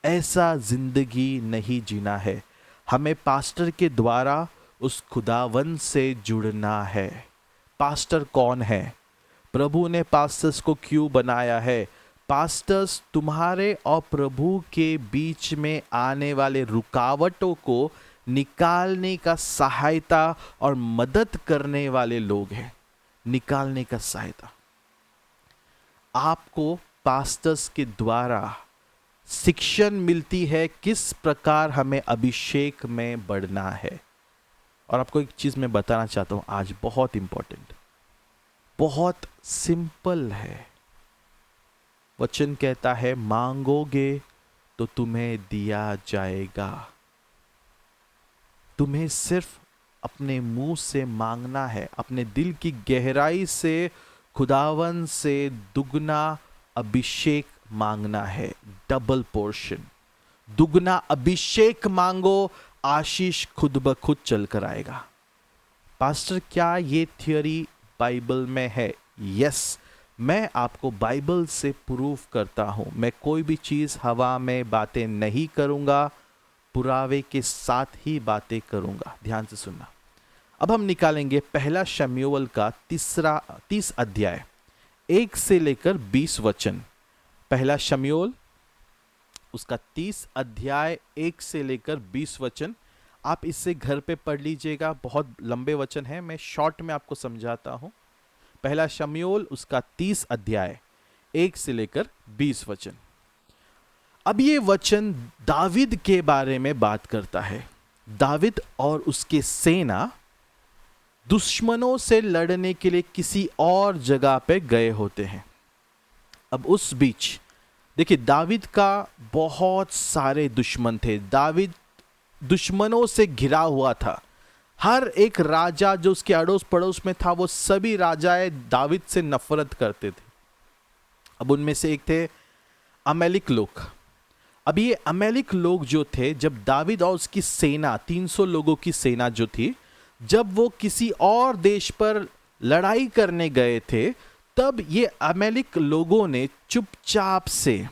ऐसा जिंदगी नहीं जीना है। हमें पास्टर के द्वारा उस खुदावन से जुड़ना है। पास्टर कौन है? प्रभु ने पास्टर्स को क्यों बनाया है? पास्टर्स तुम्हारे और प्रभु के बीच में आने वाले रुकावटों को निकालने का सहायता और मदद करने वाले लोग हैं। निकालने का सहायता। आपको पास्टर्स के द्वारा शिक्षण मिलती है किस प्रकार हमें अभिषेक में बढ़ना है। और आपको एक चीज मैं बताना चाहता हूं आज, बहुत इंपॉर्टेंट, बहुत सिंपल है। वचन कहता है, मांगोगे तो तुम्हें दिया जाएगा। तुम्हें सिर्फ अपने मुंह से मांगना है, अपने दिल की गहराई से खुदावन से दुगना अभिषेक मांगना है। डबल पोर्शन, दुगना अभिषेक मांगो, आशीष खुद ब खुद चल कर आएगा। पास्टर, क्या ये थियोरी बाइबल में है? यस, मैं आपको बाइबल से प्रूफ करता हूं। मैं कोई भी चीज हवा में बातें नहीं करूंगा, पुरावे के साथ ही बातें करूंगा। ध्यान से सुनना। अब हम निकालेंगे पहला शमूएल का 30 अध्याय 1 से लेकर 20 वचन। पहला शमूएल उसका 30 अध्याय 1 से लेकर 20 वचन। आप इससे घर पे पढ़ लीजिएगा, बहुत लंबे वचन है, मैं शॉर्ट में आपको समझाता हूं। पहला शमूएल उसका 30 अध्याय 1 से लेकर 20 वचन। अब ये वचन दाविद के बारे में बात करता है। दाविद और उसके सेना दुश्मनों से लड़ने के लिए किसी और जगह पे गए होते हैं। अब उस बीच देखिए, दाविद का बहुत सारे दुश्मन थे। दाविद दुश्मनों से घिरा हुआ था। हर एक राजा जो उसके अड़ोस पड़ोस में था, वो सभी राजाएं दाविद से नफरत करते थे। अब उनमें से एक थे अमेलिक लोग। अब ये अमेलिक लोग जो थे, जब दाविद और उसकी सेना 300 लोगों की सेना जो थी, जब वो किसी और देश पर लड़ाई करने गए थे, तब ये अमेलिक लोगों ने चुपचाप से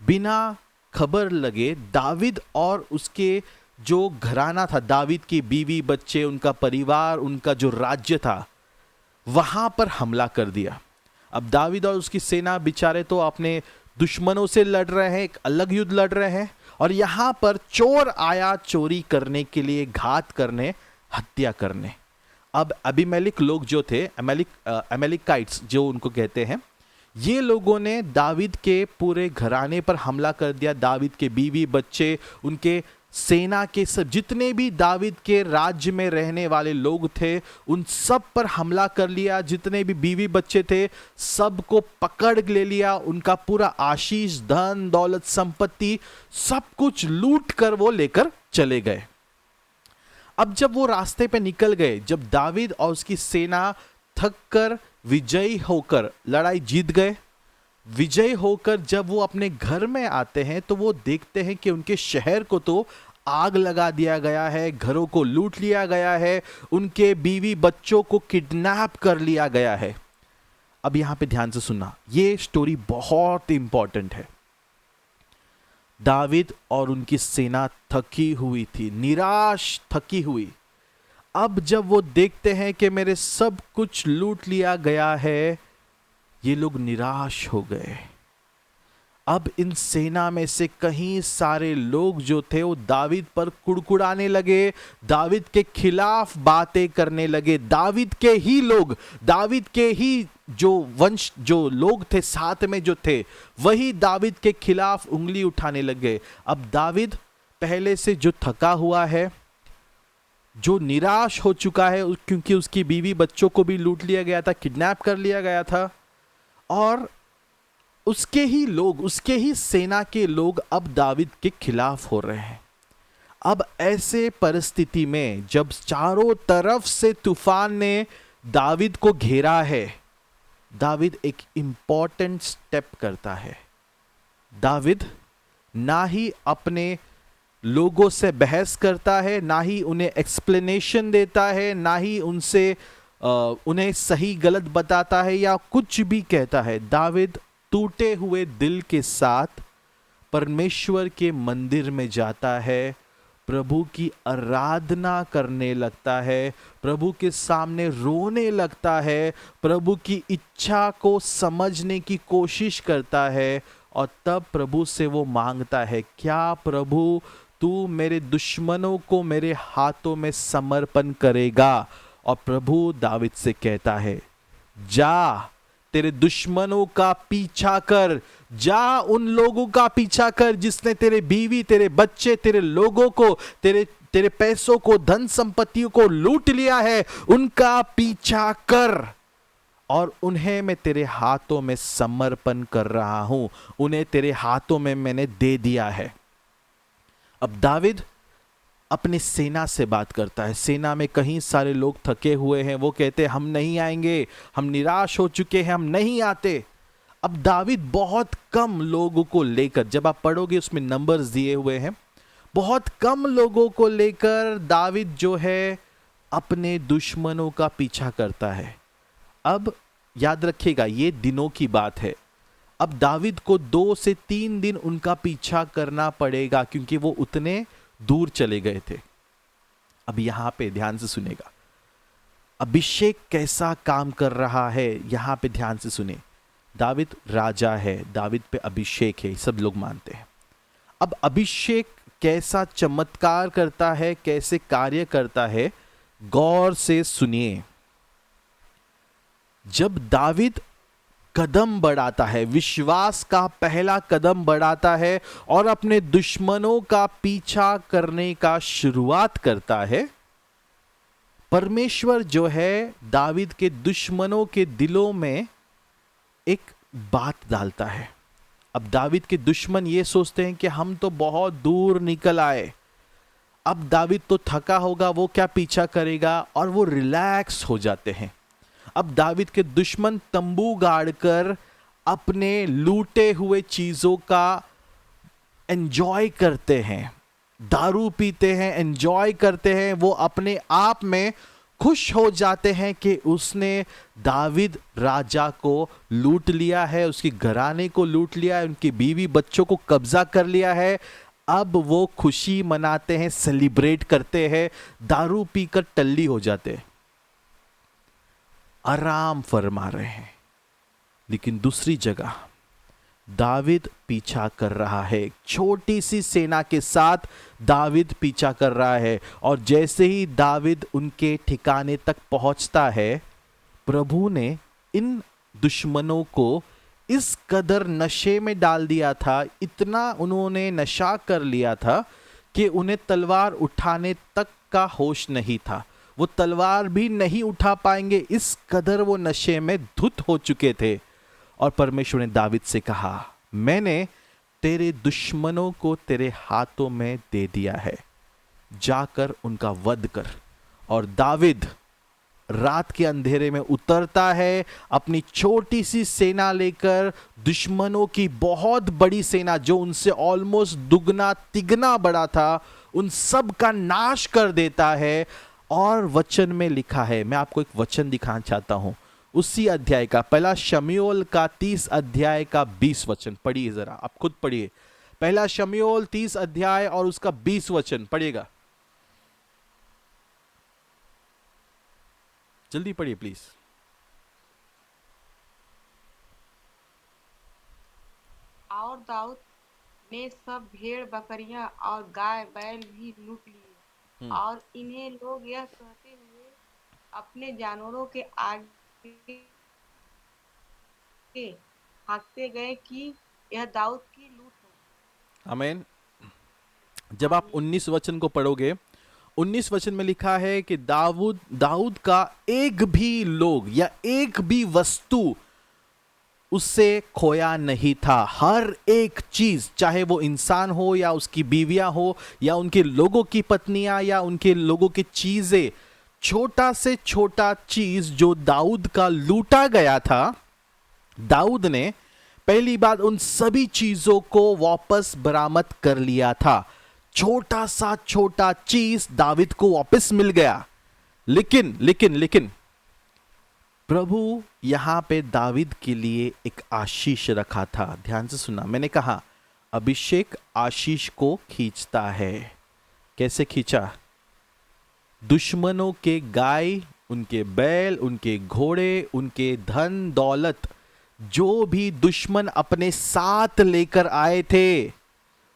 बिना खबर लगे दाविद और उसके जो घराना था, दाविद की बीवी बच्चे, उनका परिवार, उनका जो राज्य था, वहां पर हमला कर दिया। अब दाविद और उसकी सेना बेचारे तो अपने दुश्मनों से लड़ रहे हैं, एक अलग युद्ध लड़ रहे हैं, और यहां पर चोर आया चोरी करने के लिए, घात करने, हत्या करने। अब अबीमेलेक लोग जो थे, अमेलिकाइट्स जो उनको कहते हैं, ये लोगों ने दाविद के पूरे घराने पर हमला कर दिया। दाविद के बीवी बच्चे, उनके सेना के सब जितने भी दाविद के राज्य में रहने वाले लोग थे, उन सब पर हमला कर लिया। जितने भी बीवी बच्चे थे सबको पकड़ ले लिया। उनका पूरा आशीष, धन दौलत, संपत्ति सब कुछ लूट कर वो लेकर चले गए। अब जब वो रास्ते पे निकल गए, जब दाविद और उसकी सेना थक कर विजयी होकर लड़ाई जीत गए, विजय होकर जब वो अपने घर में आते हैं तो वो देखते हैं कि उनके शहर को तो आग लगा दिया गया है, घरों को लूट लिया गया है, उनके बीवी बच्चों को किडनैप कर लिया गया है। अब यहां पे ध्यान से सुनना, ये स्टोरी बहुत इंपॉर्टेंट है। दाविद और उनकी सेना थकी हुई थी, निराश थकी हुई। अब जब वो देखते हैं कि मेरे सब कुछ लूट लिया गया है, ये लोग निराश हो गए। अब इन सेना में से कई सारे लोग जो थे वो दाविद पर कुड़कुड़ाने लगे, दाविद के खिलाफ बातें करने लगे। दाविद के ही लोग, दाविद के ही जो वंश, जो लोग थे साथ में जो थे, वही दाविद के खिलाफ उंगली उठाने लगे। अब दाविद पहले से जो थका हुआ है, जो निराश हो चुका है, क्योंकि उसकी बीवी बच्चों को भी लूट लिया गया था, किडनैप कर लिया गया था, और उसके ही लोग, उसके ही सेना के लोग अब दाविद के खिलाफ हो रहे हैं। अब ऐसे परिस्थिति में जब चारों तरफ से तूफान ने दाविद को घेरा है, दाविद एक इंपॉर्टेंट स्टेप करता है। दाविद ना ही अपने लोगों से बहस करता है, ना ही उन्हें एक्सप्लेनेशन देता है, ना ही उनसे उन्हें सही गलत बताता है या कुछ भी कहता है। दाविद टूटे हुए दिल के साथ परमेश्वर के मंदिर में जाता है, प्रभु की आराधना करने लगता है, प्रभु के सामने रोने लगता है, प्रभु की इच्छा को समझने की कोशिश करता है, और तब प्रभु से वो मांगता है, क्या प्रभु तू मेरे दुश्मनों को मेरे हाथों में समर्पण करेगा? और प्रभु दाविद से कहता है, जा तेरे दुश्मनों का पीछा कर, जा उन लोगों का पीछा कर जिसने तेरे बीवी, तेरे बच्चे, तेरे लोगों को, तेरे पैसों को, धन संपत्तियों को लूट लिया है, उनका पीछा कर, और उन्हें मैं तेरे हाथों में समर्पण कर रहा हूं, उन्हें तेरे हाथों में मैंने दे दिया है। अब दाविद अपनी सेना से बात करता है। सेना में कई सारे लोग थके हुए हैं, वो कहते हैं हम नहीं आएंगे, हम निराश हो चुके हैं, हम नहीं आते। अब दाविद बहुत कम लोगों को लेकर, जब आप पढ़ोगे उसमें नंबर्स दिए हुए हैं, बहुत कम लोगों को लेकर दाविद जो है अपने दुश्मनों का पीछा करता है। अब याद रखिएगा ये दिनों की बात है। अब दाविद को 2 से 3 दिन उनका पीछा करना पड़ेगा, क्योंकि वो उतने दूर चले गए थे। अब यहां पे ध्यान से सुनेगा, अभिषेक कैसा काम कर रहा है, यहां पे ध्यान से सुने। दाविद राजा है, दाविद पे अभिषेक है, सब लोग मानते हैं। अब अभिषेक कैसा चमत्कार करता है, कैसे कार्य करता है, गौर से सुनिए। जब दाविद कदम बढ़ाता है, विश्वास का पहला कदम बढ़ाता है और अपने दुश्मनों का पीछा करने का शुरुआत करता है, परमेश्वर जो है दाविद के दुश्मनों के दिलों में एक बात डालता है। अब दाविद के दुश्मन ये सोचते हैं कि हम तो बहुत दूर निकल आए, अब दाविद तो थका होगा, वो क्या पीछा करेगा, और वो रिलैक्स हो जाते हैं। अब दाविद के दुश्मन तंबू गाड़कर अपने लूटे हुए चीजों का एंजॉय करते हैं, दारू पीते हैं, एंजॉय करते हैं, वो अपने आप में खुश हो जाते हैं कि उसने दाविद राजा को लूट लिया है, उसके घराने को लूट लिया है, उनकी बीवी बच्चों को कब्जा कर लिया है। अब वो खुशी मनाते हैं, सेलिब्रेट करते हैं, दारू पीकर टल्ली हो जाते हैं, आराम फरमा रहे हैं। लेकिन दूसरी जगह दाविद पीछा कर रहा है, एक छोटी सी सेना के साथ दाविद पीछा कर रहा है। और जैसे ही दाविद उनके ठिकाने तक पहुंचता है, प्रभु ने इन दुश्मनों को इस कदर नशे में डाल दिया था, इतना उन्होंने नशा कर लिया था कि उन्हें तलवार उठाने तक का होश नहीं था। वो तलवार भी नहीं उठा पाएंगे, इस कदर वो नशे में धुत हो चुके थे। और परमेश्वर ने दाविद से कहा, मैंने तेरे दुश्मनों को तेरे हाथों में दे दिया है, जाकर उनका वध कर। और दाविद रात के अंधेरे में उतरता है, अपनी छोटी सी सेना लेकर दुश्मनों की बहुत बड़ी सेना, जो उनसे ऑलमोस्ट दुगना तिगना बड़ा था, उन सब का नाश कर देता है। और वचन में लिखा है, मैं आपको एक वचन दिखाना चाहता हूं, उसी अध्याय का, पहला शमूएल का 30 अध्याय का 20 वचन पढ़िए जरा, आप खुद पढ़िए। पहला शमूएल 30 अध्याय और उसका 20 वचन पढ़िएगा, जल्दी पढ़िए प्लीज। और दाऊद ने सब भेड़ बकरियां और गाय बैल भी लूट लिए, और इन्हें लोग यह कहते हुए अपने जानवरों के आगे हाँकते गए कि यह दाऊद की लूट है। आमीन। जब आप 19 वचन को पढ़ोगे, 19 वचन में लिखा है कि दाऊद का एक भी लोग या एक भी वस्तु उससे खोया नहीं था। हर एक चीज, चाहे वो इंसान हो या उसकी बीवियां हो या उनके लोगों की पत्नियां या उनके लोगों की चीजें, छोटा से छोटा चीज जो दाऊद का लूटा गया था, दाऊद ने पहली बार उन सभी चीजों को वापस बरामद कर लिया था। छोटा सा छोटा चीज दाऊद को वापस मिल गया। लेकिन लेकिन लेकिन प्रभु यहां पे दाऊद के लिए एक आशीष रखा था। ध्यान से सुना, मैंने कहा अभिषेक आशीष को खींचता है। कैसे खींचा? दुश्मनों के गाय, उनके बैल, उनके घोड़े, उनके धन दौलत, जो भी दुश्मन अपने साथ लेकर आए थे,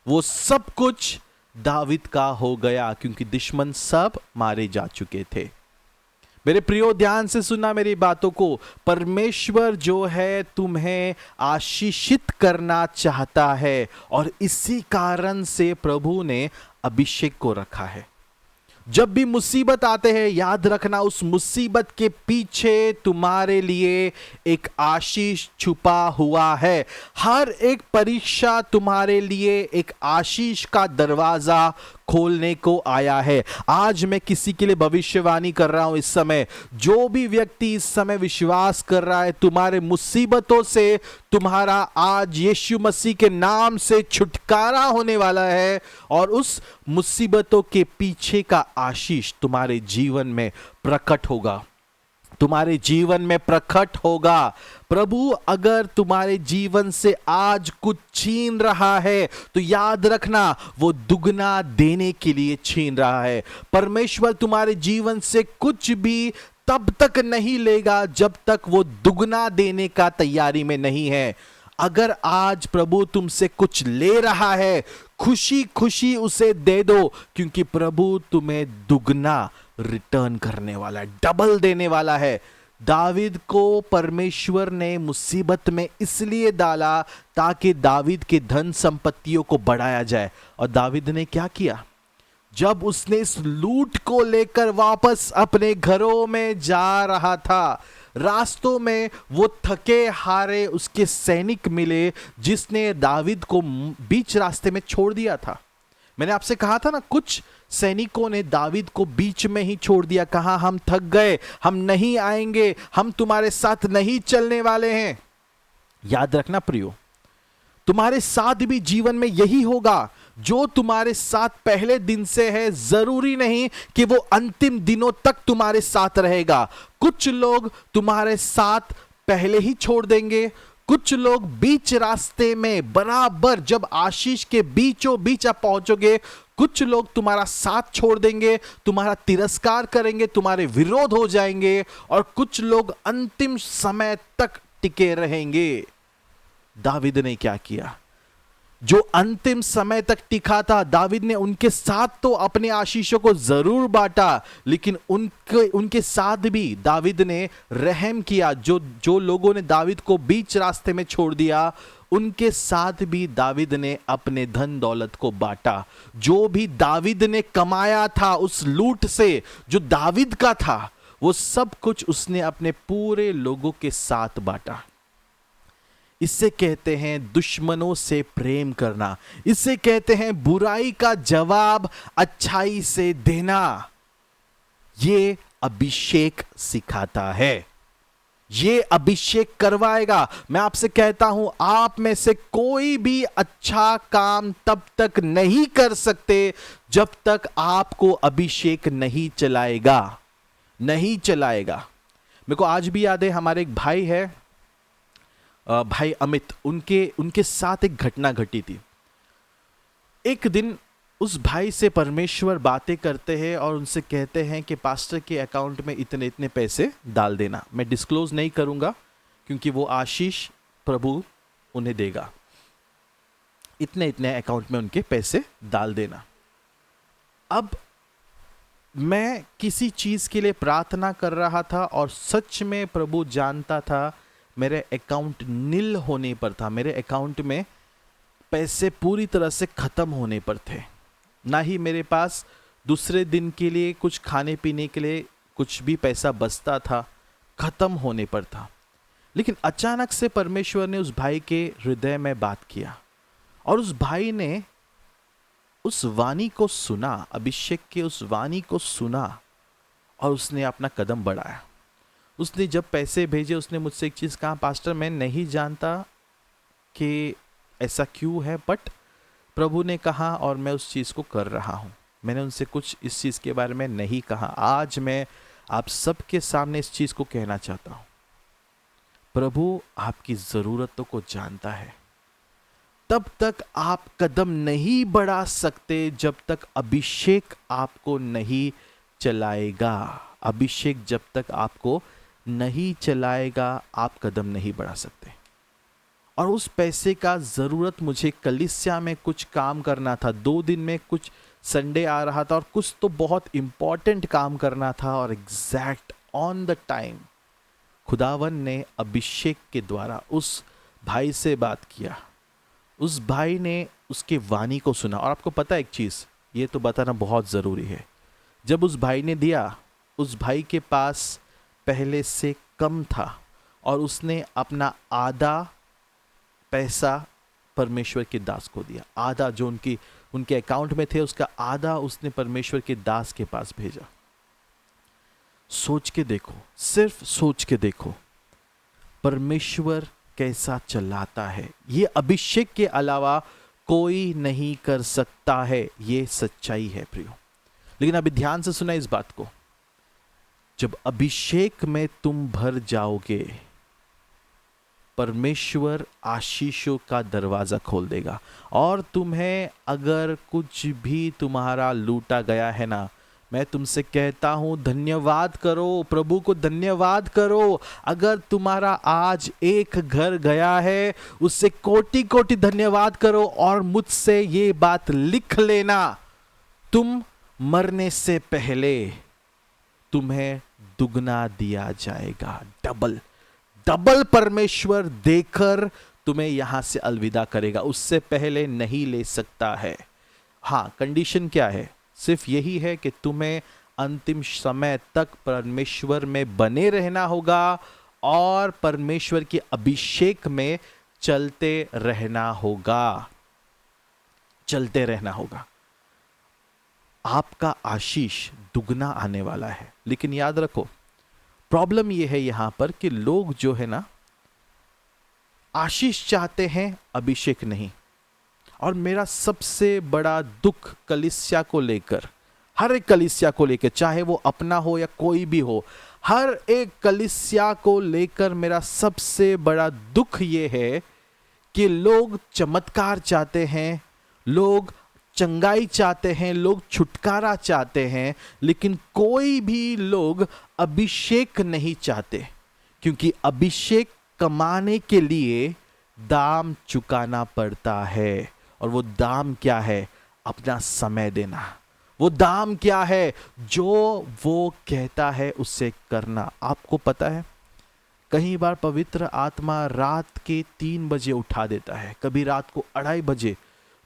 वो सब कुछ दाऊद का हो गया, क्योंकि दुश्मन सब मारे जा चुके थे। मेरे प्रियो, ध्यान से सुना मेरी बातों को। परमेश्वर जो है तुम्हें आशीषित करना चाहता है, और इसी कारण से प्रभु ने अभिषेक को रखा है। जब भी मुसीबत आते हैं, याद रखना उस मुसीबत के पीछे तुम्हारे लिए एक आशीष छुपा हुआ है। हर एक परीक्षा तुम्हारे लिए एक आशीष का दरवाजा खोलने को आया है। आज मैं किसी के लिए भविष्यवाणी कर रहा हूं। इस समय जो भी व्यक्ति इस समय विश्वास कर रहा है, तुम्हारे मुसीबतों से तुम्हारा आज यीशु मसीह के नाम से छुटकारा होने वाला है, और उस मुसीबतों के पीछे का आशीष तुम्हारे जीवन में प्रकट होगा, तुम्हारे जीवन में प्रकट होगा। प्रभु अगर तुम्हारे जीवन से आज कुछ छीन रहा है, तो याद रखना वो दुगना देने के लिए छीन रहा है। परमेश्वर तुम्हारे जीवन से कुछ भी तब तक नहीं लेगा जब तक वो दुगना देने का तैयारी में नहीं है। अगर आज प्रभु तुमसे कुछ ले रहा है, खुशी खुशी उसे दे दो, क्योंकि प्रभु तुम्हें दुगना रिटर्न करने वाला है, डबल देने वाला है। दाऊद को परमेश्वर ने मुसीबत में इसलिए डाला ताकि दाऊद के धन संपत्तियों को बढ़ाया जाए। और दाऊद ने क्या किया? जब उसने इस लूट को लेकर वापस अपने घरों में जा रहा था, रास्तों में वो थके हारे उसके सैनिक मिले, जिसने दाऊद को बीच रास्ते में छोड़ दिया था। मैंने आपसे कहा था ना, कुछ सैनिकों ने दाऊद को बीच में ही छोड़ दिया, कहा हम थक गए, हम नहीं आएंगे, हम तुम्हारे साथ नहीं चलने वाले हैं। याद रखना प्रियो, तुम्हारे साथ भी जीवन में यही होगा। जो तुम्हारे साथ पहले दिन से है जरूरी नहीं कि वो अंतिम दिनों तक तुम्हारे साथ रहेगा। कुछ लोग तुम्हारे साथ पहले ही छोड़ देंगे, कुछ लोग बीच रास्ते में बराबर जब आशीष के बीचों बीच आप पहुंचोगे, कुछ लोग तुम्हारा साथ छोड़ देंगे, तुम्हारा तिरस्कार करेंगे, तुम्हारे विरोध हो जाएंगे, और कुछ लोग अंतिम समय तक टिके रहेंगे। दावीद ने क्या किया? जो अंतिम समय तक टिका था, दावीद ने उनके साथ तो अपने आशीषों को जरूर बांटा, लेकिन उनके साथ भी दावीद ने रहम किया। जो लोगों ने दावीद को बीच रास्ते में छोड़ दिया, उनके साथ भी दावीद ने अपने धन दौलत को बांटा। जो भी दावीद ने कमाया था उस लूट से, जो दावीद का था, वो सब कुछ उसने अपने पूरे लोगों के साथ बांटा। इसे कहते हैं दुश्मनों से प्रेम करना, इसे कहते हैं बुराई का जवाब अच्छाई से देना। ये अभिषेक सिखाता है, ये अभिषेक करवाएगा। मैं आपसे कहता हूं, आप में से कोई भी अच्छा काम तब तक नहीं कर सकते जब तक आपको अभिषेक नहीं चलाएगा, नहीं चलाएगा। मेरे को आज भी याद है, हमारे एक भाई है, भाई अमित, उनके साथ एक घटना घटी थी। एक दिन उस भाई से परमेश्वर बातें करते हैं और उनसे कहते हैं कि पास्टर के अकाउंट में इतने इतने पैसे डाल देना। मैं डिस्क्लोज नहीं करूंगा क्योंकि वो आशीष प्रभु उन्हें देगा। इतने इतने अकाउंट में उनके पैसे डाल देना। अब मैं किसी चीज के लिए प्रार्थना कर रहा था और सच में प्रभु जानता था मेरे अकाउंट नील होने पर था, मेरे अकाउंट में पैसे पूरी तरह से खत्म होने पर थे। ना ही मेरे पास दूसरे दिन के लिए कुछ खाने पीने के लिए कुछ भी पैसा बचता था, खत्म होने पर था। लेकिन अचानक से परमेश्वर ने उस भाई के हृदय में बात किया और उस भाई ने उस वाणी को सुना, अभिषेक के उस वाणी को सुना और उसने अपना कदम बढ़ाया। उसने जब पैसे भेजे, उसने मुझसे एक चीज़ कहा, पास्टर मैं नहीं जानता कि ऐसा क्यों है, बट प्रभु ने कहा और मैं उस चीज़ को कर रहा हूँ। मैंने उनसे कुछ इस चीज़ के बारे में नहीं कहा। आज मैं आप सबके सामने इस चीज़ को कहना चाहता हूँ, प्रभु आपकी ज़रूरतों को जानता है। तब तक आप कदम नहीं बढ़ा सकते जब तक अभिषेक आपको नहीं चलाएगा। अभिषेक जब तक आपको नहीं चलाएगा, आप कदम नहीं बढ़ा सकते। और उस पैसे का ज़रूरत मुझे कलीसिया में कुछ काम करना था, 2 दिन में कुछ संडे आ रहा था और कुछ तो बहुत इम्पॉर्टेंट काम करना था, और एग्जैक्ट ऑन द टाइम खुदावन ने अभिषेक के द्वारा उस भाई से बात किया। उस भाई ने उसके वाणी को सुना। और आपको पता है एक चीज़, ये तो बताना बहुत ज़रूरी है, जब उस भाई ने दिया, उस भाई के पास पहले से कम था और उसने अपना आधा पैसा परमेश्वर के दास को दिया। आधा जो उनके अकाउंट में थे, उसका आधा उसने परमेश्वर के दास के पास भेजा। सोच के देखो, सिर्फ सोच के देखो परमेश्वर कैसा चलाता है। ये अभिषेक के अलावा कोई नहीं कर सकता है, ये सच्चाई है प्रियो। लेकिन अभी ध्यान से सुना इस बात को, जब अभिषेक में तुम भर जाओगे, परमेश्वर आशीषों का दरवाजा खोल देगा। और तुम्हें अगर कुछ भी तुम्हारा लूटा गया है ना, मैं तुमसे कहता हूं धन्यवाद करो, प्रभु को धन्यवाद करो। अगर तुम्हारा आज एक घर गया है, उससे कोटि कोटि धन्यवाद करो। और मुझसे ये बात लिख लेना, तुम मरने से पहले तुम्हें दुगना दिया जाएगा, डबल डबल परमेश्वर देकर तुम्हें यहां से अलविदा करेगा। उससे पहले नहीं ले सकता है। हाँ, कंडीशन क्या है? सिर्फ यही है कि तुम्हें अंतिम समय तक परमेश्वर में बने रहना होगा और परमेश्वर के अभिषेक में चलते रहना होगा, चलते रहना होगा। आपका आशीष दुगना आने वाला है। लेकिन याद रखो, प्रॉब्लम यह है यहां पर कि लोग जो है ना, आशीष चाहते हैं, अभिषेक नहीं। और मेरा सबसे बड़ा दुख कलीसिया को लेकर, हर एक कलीसिया को लेकर, चाहे वो अपना हो या कोई भी हो, हर एक कलीसिया को लेकर मेरा सबसे बड़ा दुख ये है कि लोग चमत्कार चाहते हैं, लोग चंगाई चाहते हैं, लोग छुटकारा चाहते हैं, लेकिन कोई भी लोग अभिषेक नहीं चाहते, क्योंकि अभिषेक कमाने के लिए दाम चुकाना पड़ता है। और वो दाम क्या है? अपना समय देना। वो दाम क्या है? जो वो कहता है उससे करना। आपको पता है, कई बार पवित्र आत्मा रात के 3 बजे उठा देता है, कभी रात को 2:30 बजे।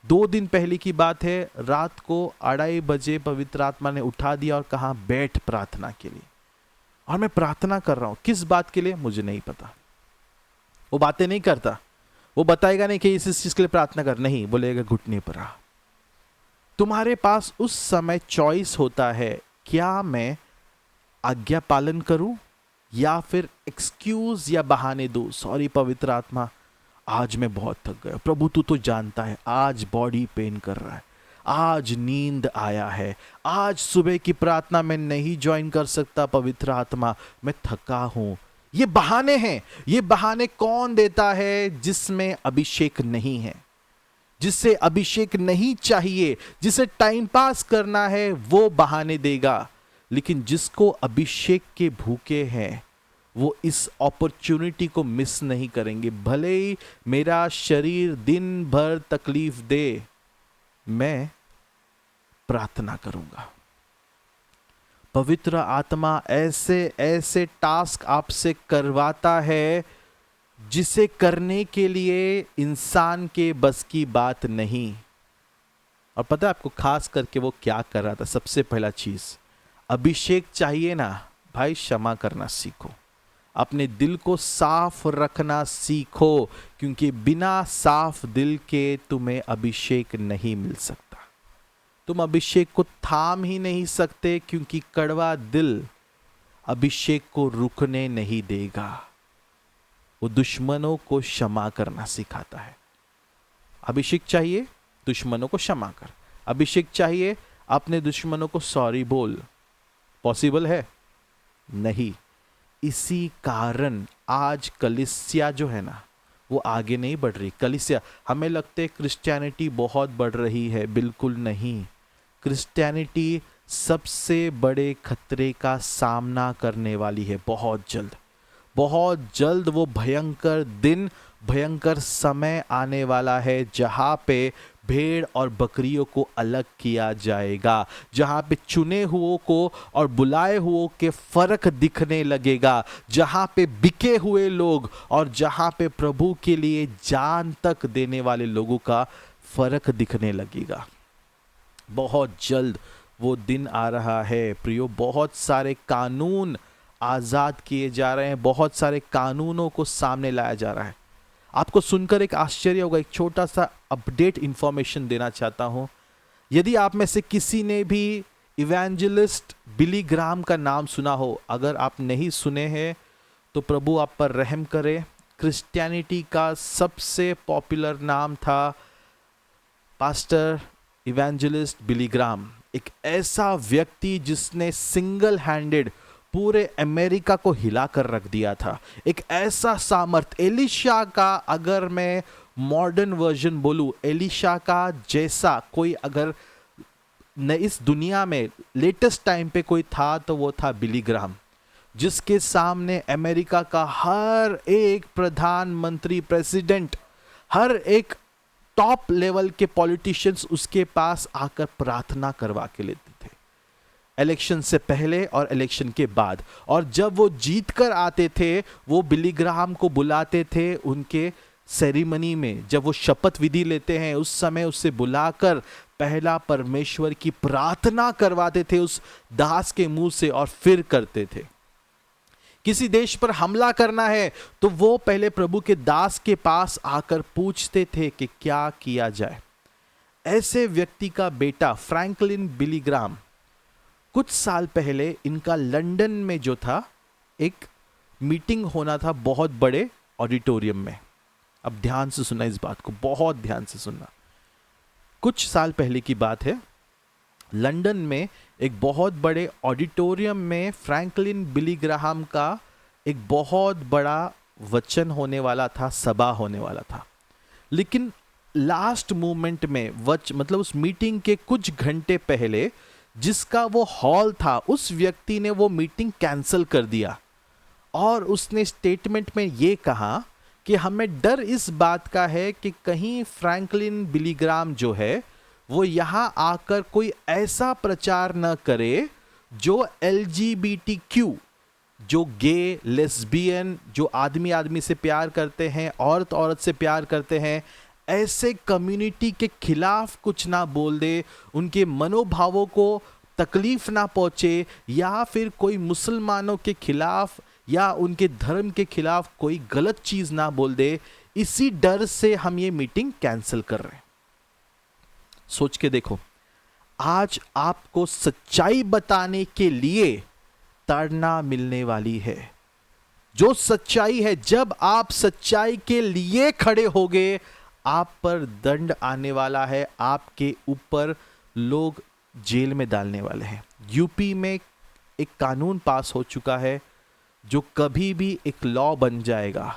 2 दिन पहले की बात है, रात को 2:30 बजे पवित्र आत्मा ने उठा दिया और कहा बैठ प्रार्थना के लिए। और मैं प्रार्थना कर रहा हूं, किस बात के लिए मुझे नहीं पता। वो बातें नहीं करता, वो बताएगा नहीं कि इस चीज के लिए प्रार्थना कर, नहीं बोलेगा घुटने पर आ। तुम्हारे पास उस समय चॉइस होता है, क्या मैं आज्ञा पालन करूं या फिर एक्सक्यूज या बहाने दूं। सॉरी पवित्र आत्मा, आज मैं बहुत थक गया। प्रभु तू तो जानता है, आज बॉडी पेन कर रहा है, आज नींद आया है, आज सुबह की प्रार्थना में नहीं ज्वाइन कर सकता पवित्र आत्मा, मैं थका हूं। ये बहाने हैं। ये बहाने कौन देता है? जिसमें अभिषेक नहीं है, जिससे अभिषेक नहीं चाहिए, जिसे टाइम पास करना है, वो बहाने देगा। लेकिन जिसको अभिषेक के भूखे हैं, वो इस अपॉर्चुनिटी को मिस नहीं करेंगे। भले ही मेरा शरीर दिन भर तकलीफ दे, मैं प्रार्थना करूंगा। पवित्र आत्मा ऐसे ऐसे टास्क आपसे करवाता है जिसे करने के लिए इंसान के बस की बात नहीं। और पता है आपको खास करके वो क्या कर रहा था? सबसे पहला चीज, अभिषेक चाहिए ना भाई, क्षमा करना सीखो, अपने दिल को साफ रखना सीखो, क्योंकि बिना साफ दिल के तुम्हें अभिषेक नहीं मिल सकता। तुम अभिषेक को थाम ही नहीं सकते, क्योंकि कड़वा दिल अभिषेक को रुकने नहीं देगा। वो दुश्मनों को क्षमा करना सिखाता है। अभिषेक चाहिए, दुश्मनों को क्षमा कर। अभिषेक चाहिए, अपने दुश्मनों को सॉरी बोल। पॉसिबल है? नहीं। इसी कारण आज कलीसिया जो है ना, वो आगे नहीं बढ़ रही। कलीसिया, हमें लगता है क्रिश्चियनिटी बहुत बढ़ रही है, बिल्कुल नहीं। क्रिश्चियनिटी सबसे बड़े खतरे का सामना करने वाली है। बहुत जल्द, बहुत जल्द वो भयंकर दिन, भयंकर समय आने वाला है, जहां पे भेड़ और बकरियों को अलग किया जाएगा, जहां पे चुने हुओं को और बुलाए हुओं के फर्क दिखने लगेगा, जहां पे बिके हुए लोग और जहां पे प्रभु के लिए जान तक देने वाले लोगों का फर्क दिखने लगेगा। बहुत जल्द वो दिन आ रहा है प्रियो। बहुत सारे कानून आज़ाद किए जा रहे हैं, बहुत सारे कानूनों को सामने लाया जा रहा है। आपको सुनकर एक आश्चर्य होगा। एक छोटा सा अपडेट इंफॉर्मेशन देना चाहता हूं। यदि आप में से किसी ने भी इवेंजलिस्ट बिली ग्राहम का नाम सुना हो, अगर आप नहीं सुने हैं तो प्रभु आप पर रहम करे। क्रिश्चियनिटी का सबसे पॉपुलर नाम था पास्टर इवेंजलिस्ट बिली ग्राहम। एक ऐसा व्यक्ति जिसने सिंगल हैंडेड पूरे अमेरिका को हिलाकर रख दिया था। एक ऐसा सामर्थ, एलिशा का, अगर मैं मॉडर्न वर्जन बोलूं, एलिशा का जैसा कोई अगर न इस दुनिया में लेटेस्ट टाइम पे कोई था तो वो था बिली ग्राहम, जिसके सामने अमेरिका का हर एक प्रधानमंत्री, प्रेसिडेंट, हर एक टॉप लेवल के पॉलिटिशियंस उसके पास आकर प्रार्थना करवा के लेते थे, इलेक्शन से पहले और इलेक्शन के बाद। और जब वो जीत कर आते थे, वो बिली ग्राहम को बुलाते थे उनके सेरेमनी में। जब वो शपथ विधि लेते हैं, उस समय उससे बुलाकर पहला परमेश्वर की प्रार्थना करवाते थे उस दास के मुंह से, और फिर करते थे। किसी देश पर हमला करना है तो वो पहले प्रभु के दास के पास आकर पूछते थे कि क्या किया जाए। ऐसे व्यक्ति का बेटा फ्रैंकलिन बिली ग्राहम, कुछ साल पहले इनका लंदन में जो था एक मीटिंग होना था, बहुत बड़े ऑडिटोरियम में। अब ध्यान से सुनना इस बात को, बहुत ध्यान से सुनना। कुछ साल पहले की बात है, लंदन में एक बहुत बड़े ऑडिटोरियम में फ्रैंकलिन बिली ग्राहम का एक बहुत बड़ा वचन होने वाला था, सभा होने वाला था। लेकिन लास्ट मोमेंट में मतलब उस मीटिंग के कुछ घंटे पहले जिसका वो हॉल था, उस व्यक्ति ने वो मीटिंग कैंसिल कर दिया और उसने स्टेटमेंट में ये कहा कि हमें डर इस बात का है कि कहीं फ्रैंकलिन बिली ग्राहम जो है वो यहाँ आकर कोई ऐसा प्रचार न करे जो LGBTQ, जो गे, लेस्बियन, जो आदमी आदमी से प्यार करते हैं, औरत औरत से प्यार करते हैं, ऐसे कम्युनिटी के खिलाफ कुछ ना बोल दे, उनके मनोभावों को तकलीफ ना पहुंचे, या फिर कोई मुसलमानों के खिलाफ या उनके धर्म के खिलाफ कोई गलत चीज ना बोल दे। इसी डर से हम ये मीटिंग कैंसिल कर रहे हैं। सोच के देखो, आज आपको सच्चाई बताने के लिए ताड़ना मिलने वाली है। जो सच्चाई है, जब आप सच्चाई के लिए खड़े होगे, आप पर दंड आने वाला है, आपके ऊपर लोग जेल में डालने वाले हैं। यूपी में एक कानून पास हो चुका है जो कभी भी एक लॉ बन जाएगा।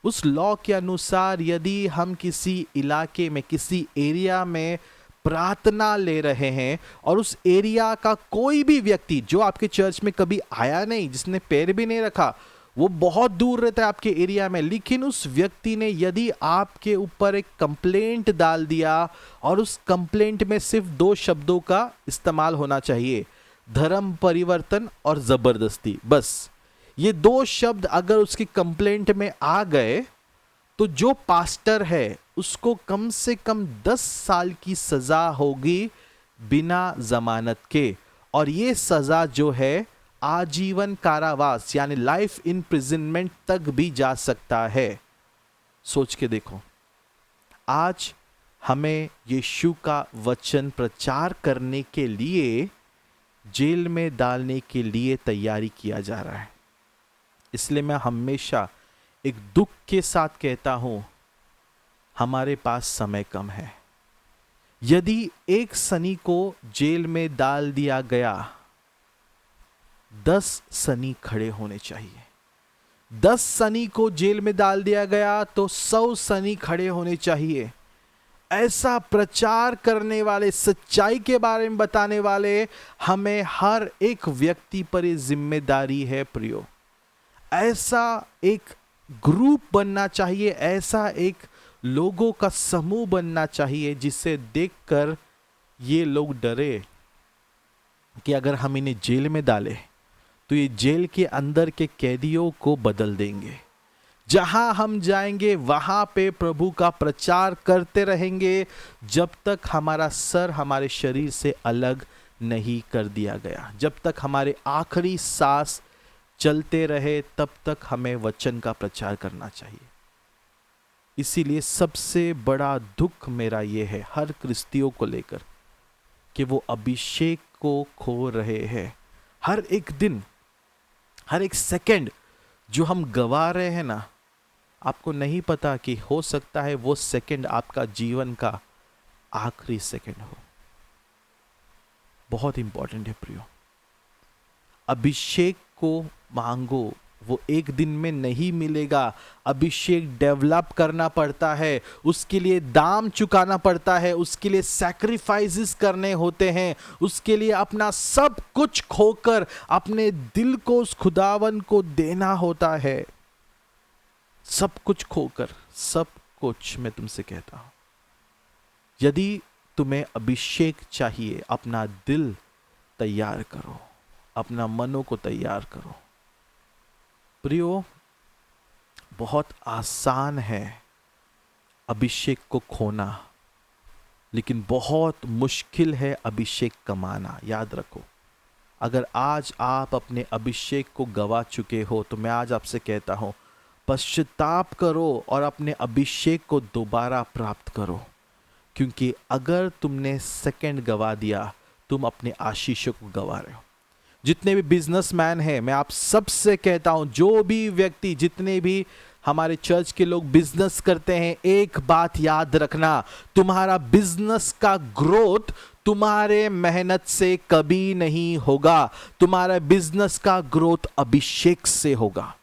उस लॉ के अनुसार यदि हम किसी इलाके में, किसी एरिया में प्रार्थना ले रहे हैं और उस एरिया का कोई भी व्यक्ति जो आपके चर्च में कभी आया नहीं, जिसने पैर भी नहीं रखा, वो बहुत दूर रहता है आपके एरिया में, लेकिन उस व्यक्ति ने यदि आपके ऊपर एक कंप्लेंट डाल दिया और उस कंप्लेंट में सिर्फ 2 शब्दों का इस्तेमाल होना चाहिए, धर्म परिवर्तन और जबरदस्ती, बस ये 2 शब्द अगर उसकी कंप्लेंट में आ गए तो जो पास्टर है उसको कम से कम 10 साल की सजा होगी बिना जमानत के, और ये सजा जो है आजीवन कारावास यानी लाइफ इम्प्रिजनमेंट तक भी जा सकता है। सोच के देखो, आज हमें यीशु का वचन प्रचार करने के लिए जेल में डालने के लिए तैयारी किया जा रहा है। इसलिए मैं हमेशा एक दुख के साथ कहता हूं, हमारे पास समय कम है। यदि एक सनी को जेल में डाल दिया गया, 10 सनी खड़े होने चाहिए। 10 सनी को जेल में डाल दिया गया तो 100 सनी खड़े होने चाहिए। ऐसा प्रचार करने वाले, सच्चाई के बारे में बताने वाले, हमें हर एक व्यक्ति पर ये जिम्मेदारी है प्रियो। ऐसा एक ग्रुप बनना चाहिए, ऐसा एक लोगों का समूह बनना चाहिए जिसे देखकर ये लोग डरे कि अगर हम इन्हें जेल में डालें तो ये जेल के अंदर के कैदियों को बदल देंगे। जहां हम जाएंगे वहां पे प्रभु का प्रचार करते रहेंगे जब तक हमारा सर हमारे शरीर से अलग नहीं कर दिया गया। जब तक हमारे आखिरी सांस चलते रहे तब तक हमें वचन का प्रचार करना चाहिए। इसीलिए सबसे बड़ा दुख मेरा ये है हर क्रिस्तियों को लेकर कि वो अभिषेक को खो रहे हैं। हर एक दिन, हर एक सेकंड जो हम गवा रहे हैं ना, आपको नहीं पता कि हो सकता है वो सेकंड आपका जीवन का आखिरी सेकंड हो। बहुत इंपॉर्टेंट है प्रियो। अभिषेक को मांगो, वो एक दिन में नहीं मिलेगा। अभिषेक डेवलप करना पड़ता है, उसके लिए दाम चुकाना पड़ता है, उसके लिए सैक्रिफाइसेस करने होते हैं, उसके लिए अपना सब कुछ खोकर अपने दिल को उस खुदावन को देना होता है। सब कुछ खोकर, सब कुछ। मैं तुमसे कहता हूं, यदि तुम्हें अभिषेक चाहिए, अपना दिल तैयार करो, अपना मनों को तैयार करो। प्रियो, बहुत आसान है अभिषेक को खोना, लेकिन बहुत मुश्किल है अभिषेक कमाना। याद रखो, अगर आज आप अपने अभिषेक को गवा चुके हो तो मैं आज आपसे कहता हूं, पश्चाताप करो और अपने अभिषेक को दोबारा प्राप्त करो, क्योंकि अगर तुमने सेकंड गवा दिया, तुम अपने आशीषों को गवा रहे हो। जितने भी बिजनेसमैन हैं, मैं आप सबसे कहता हूं, जो भी व्यक्ति, जितने भी हमारे चर्च के लोग बिजनेस करते हैं, एक बात याद रखना, तुम्हारा बिजनेस का ग्रोथ तुम्हारे मेहनत से कभी नहीं होगा, तुम्हारा बिजनेस का ग्रोथ अभिषेक से होगा।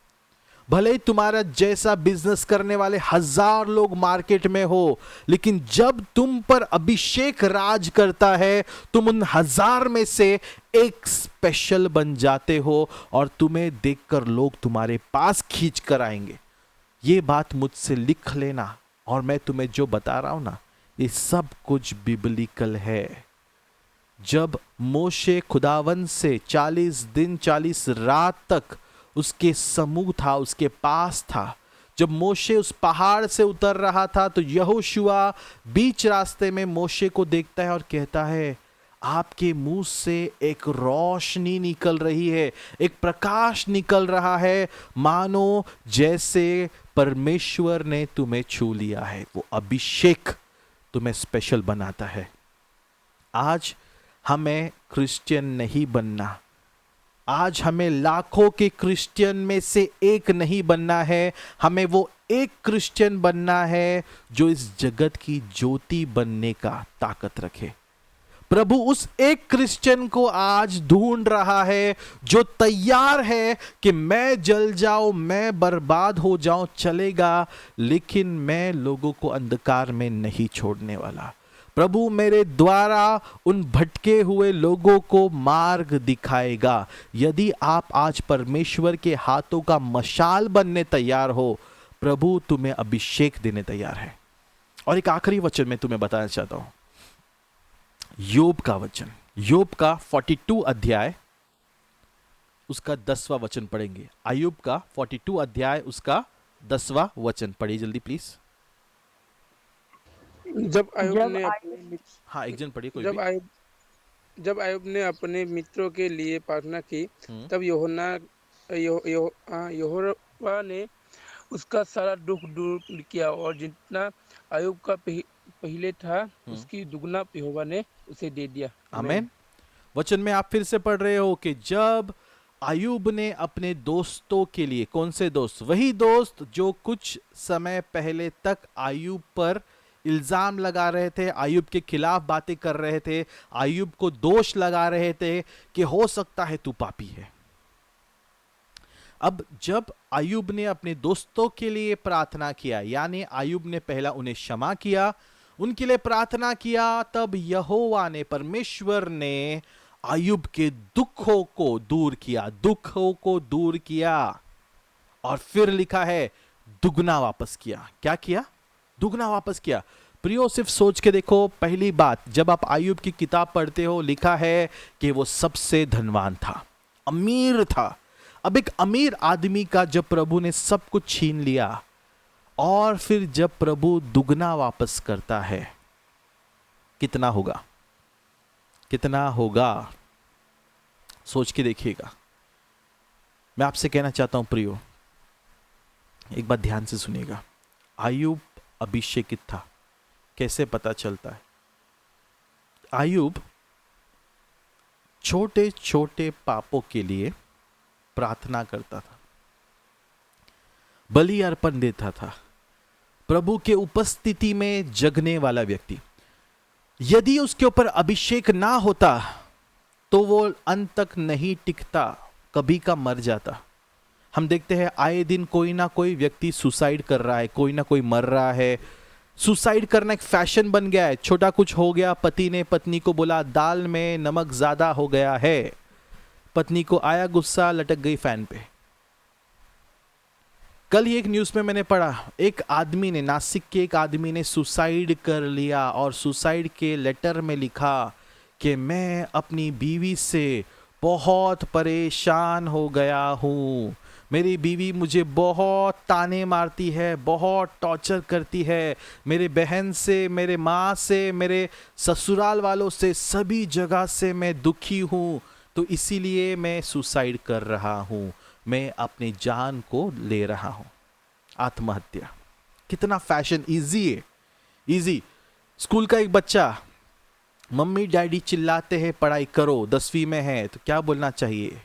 भले ही तुम्हारा जैसा बिजनेस करने वाले 1000 लोग मार्केट में हो, लेकिन जब तुम पर अभिषेक राज करता है, तुम उन 1000 में से एक स्पेशल बन जाते हो और तुम्हें देखकर लोग तुम्हारे पास खींच कर आएंगे। ये बात मुझसे लिख लेना, और मैं तुम्हें जो बता रहा हूं ना, ये सब कुछ बिब्लिकल है। जब मोशे खुदावन से 40 दिन 40 रात तक उसके समूह था, उसके पास था, जब मोशे उस पहाड़ से उतर रहा था, तो यहोशुआ बीच रास्ते में मोशे को देखता है और कहता है, आपके मुंह से एक रोशनी निकल रही है, एक प्रकाश निकल रहा है, मानो जैसे परमेश्वर ने तुम्हें छू लिया है। वो अभिषेक तुम्हें स्पेशल बनाता है। आज हमें क्रिश्चियन नहीं बनना, आज हमें लाखों के क्रिश्चियन में से एक नहीं बनना है, हमें वो एक क्रिश्चियन बनना है जो इस जगत की ज्योति बनने का ताकत रखे। प्रभु उस एक क्रिश्चियन को आज ढूंढ रहा है जो तैयार है कि मैं जल जाऊं, मैं बर्बाद हो जाऊं, चलेगा, लेकिन मैं लोगों को अंधकार में नहीं छोड़ने वाला। प्रभु मेरे द्वारा उन भटके हुए लोगों को मार्ग दिखाएगा। यदि आप आज परमेश्वर के हाथों का मशाल बनने तैयार हो, प्रभु तुम्हें अभिषेक देने तैयार है। और एक आखिरी वचन मैं तुम्हें बताना चाहता हूं, योब का वचन, योब का 42 अध्याय उसका 10वां वचन पढ़ेंगे। अय्यूब का 42 अध्याय उसका 10वां वचन पढ़िए जल्दी प्लीज। जब अय्यूब ने अपने हाँ एक जन पढ़िए कोई जब भी। अय्यूब जब अय्यूब ने अपने मित्रों के लिए प्रार्थना की, तब यहोवा ने उसका सारा दुख दूर किया, और जितना अय्यूब का पहले था उसकी दुगना यहोवा ने उसे दे दिया। आमीन। वचन में आप फिर से पढ़ रहे हो कि जब अय्यूब ने अपने दोस्तों के लिए, कौन से दोस्त? वही दोस्त जो कुछ समय पहले तक अय्यूब पर इल्जाम लगा रहे थे, अय्यूब के खिलाफ बातें कर रहे थे, अय्यूब को दोष लगा रहे थे कि हो सकता है तू पापी है। अब जब अय्यूब ने अपने दोस्तों के लिए प्रार्थना किया, यानी अय्यूब ने पहला उन्हें क्षमा किया, उनके लिए प्रार्थना किया, तब यहोवा ने, परमेश्वर ने अय्यूब के दुखों को दूर किया, दुखों को दूर किया, और फिर लिखा है दुगना वापस किया। क्या किया? दुगना वापस किया। प्रियो सिर्फ सोच के देखो, पहली बात, जब आप अय्यूब की किताब पढ़ते हो, लिखा है कि वो सबसे धनवान था, अमीर था। अब एक अमीर आदमी का जब प्रभु ने सब कुछ छीन लिया, और फिर जब प्रभु दुगना वापस करता है, कितना होगा? कितना होगा? सोच के देखिएगा। मैं आपसे कहना चाहता हूं प्रियो, एक बात ध्यान से सुनिएगा। अय्यूब अभिषेकित था, कैसे पता चलता है? अय्यूब छोटे छोटे पापों के लिए प्रार्थना करता था, बलि अर्पण देता था, प्रभु के उपस्थिति में जगने वाला व्यक्ति। यदि उसके ऊपर अभिषेक ना होता तो वो अंत तक नहीं टिकता, कभी का मर जाता। हम देखते हैं आए दिन कोई ना कोई व्यक्ति सुसाइड कर रहा है, कोई ना कोई मर रहा है। सुसाइड करना एक फैशन बन गया है। छोटा कुछ हो गया, पति ने पत्नी को बोला दाल में नमक ज्यादा हो गया है, पत्नी को आया गुस्सा, लटक गई फैन पे। कल ही एक न्यूज में मैंने पढ़ा, एक आदमी ने, नासिक के एक आदमी ने सुसाइड कर लिया, और सुसाइड के लेटर में लिखा कि मैं अपनी बीवी से बहुत परेशान हो गया हूं, मेरी बीवी मुझे बहुत ताने मारती है, बहुत टॉर्चर करती है, मेरे बहन से, मेरे माँ से, मेरे ससुराल वालों से, सभी जगह से मैं दुखी हूं, तो इसीलिए मैं सुसाइड कर रहा हूं, मैं अपनी जान को ले रहा हूं। आत्महत्या कितना फैशन, इजी है, इजी। स्कूल का एक बच्चा, मम्मी डैडी चिल्लाते हैं पढ़ाई करो, 10वीं में है, तो क्या बोलना चाहिए?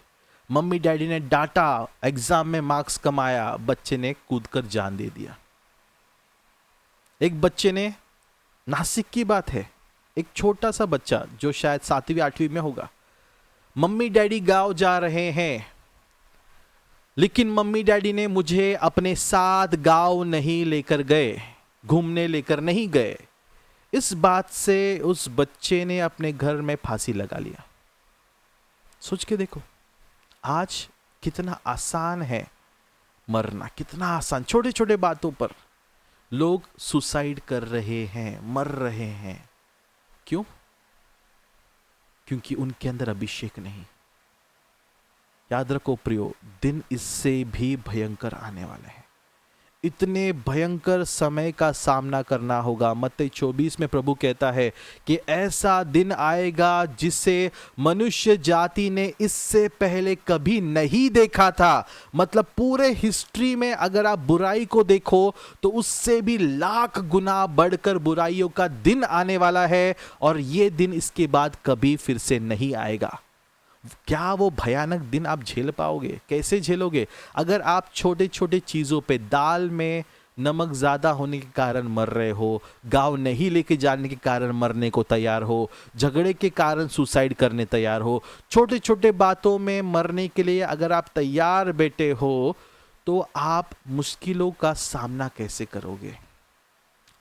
मम्मी डैडी ने डांटा, एग्जाम में मार्क्स कमाया, बच्चे ने कूदकर जान दे दिया। एक बच्चे ने, नासिक की बात है, एक छोटा सा बच्चा जो शायद 7वीं 8वीं में होगा, मम्मी डैडी गांव जा रहे हैं, लेकिन मम्मी डैडी ने मुझे अपने साथ गांव नहीं लेकर गए, घूमने लेकर नहीं गए। इस बात से उस बच्चे ने अपने घर में फांसी लगा लिया। सोच के देखो, आज कितना आसान है मरना, कितना आसान, छोटे छोटे बातों पर लोग सुसाइड कर रहे हैं, मर रहे हैं। क्यों? क्योंकि उनके अंदर अभिषेक नहीं। याद रखो प्रियो, दिन इससे भी भयंकर आने वाले हैं। इतने भयंकर समय का सामना करना होगा। मत्ती 24 में प्रभु कहता है कि ऐसा दिन आएगा जिसे मनुष्य जाति ने इससे पहले कभी नहीं देखा था। मतलब पूरे हिस्ट्री में अगर आप बुराई को देखो तो उससे भी लाख गुना बढ़कर बुराइयों का दिन आने वाला है, और ये दिन इसके बाद कभी फिर से नहीं आएगा। क्या वो भयानक दिन आप झेल पाओगे? कैसे झेलोगे? अगर आप छोटे छोटे चीज़ों पे, दाल में नमक ज़्यादा होने के कारण मर रहे हो, गाँव नहीं लेके जाने के कारण मरने को तैयार हो, झगड़े के कारण सुसाइड करने तैयार हो, छोटे छोटे बातों में मरने के लिए अगर आप तैयार बैठे हो, तो आप मुश्किलों का सामना कैसे करोगे?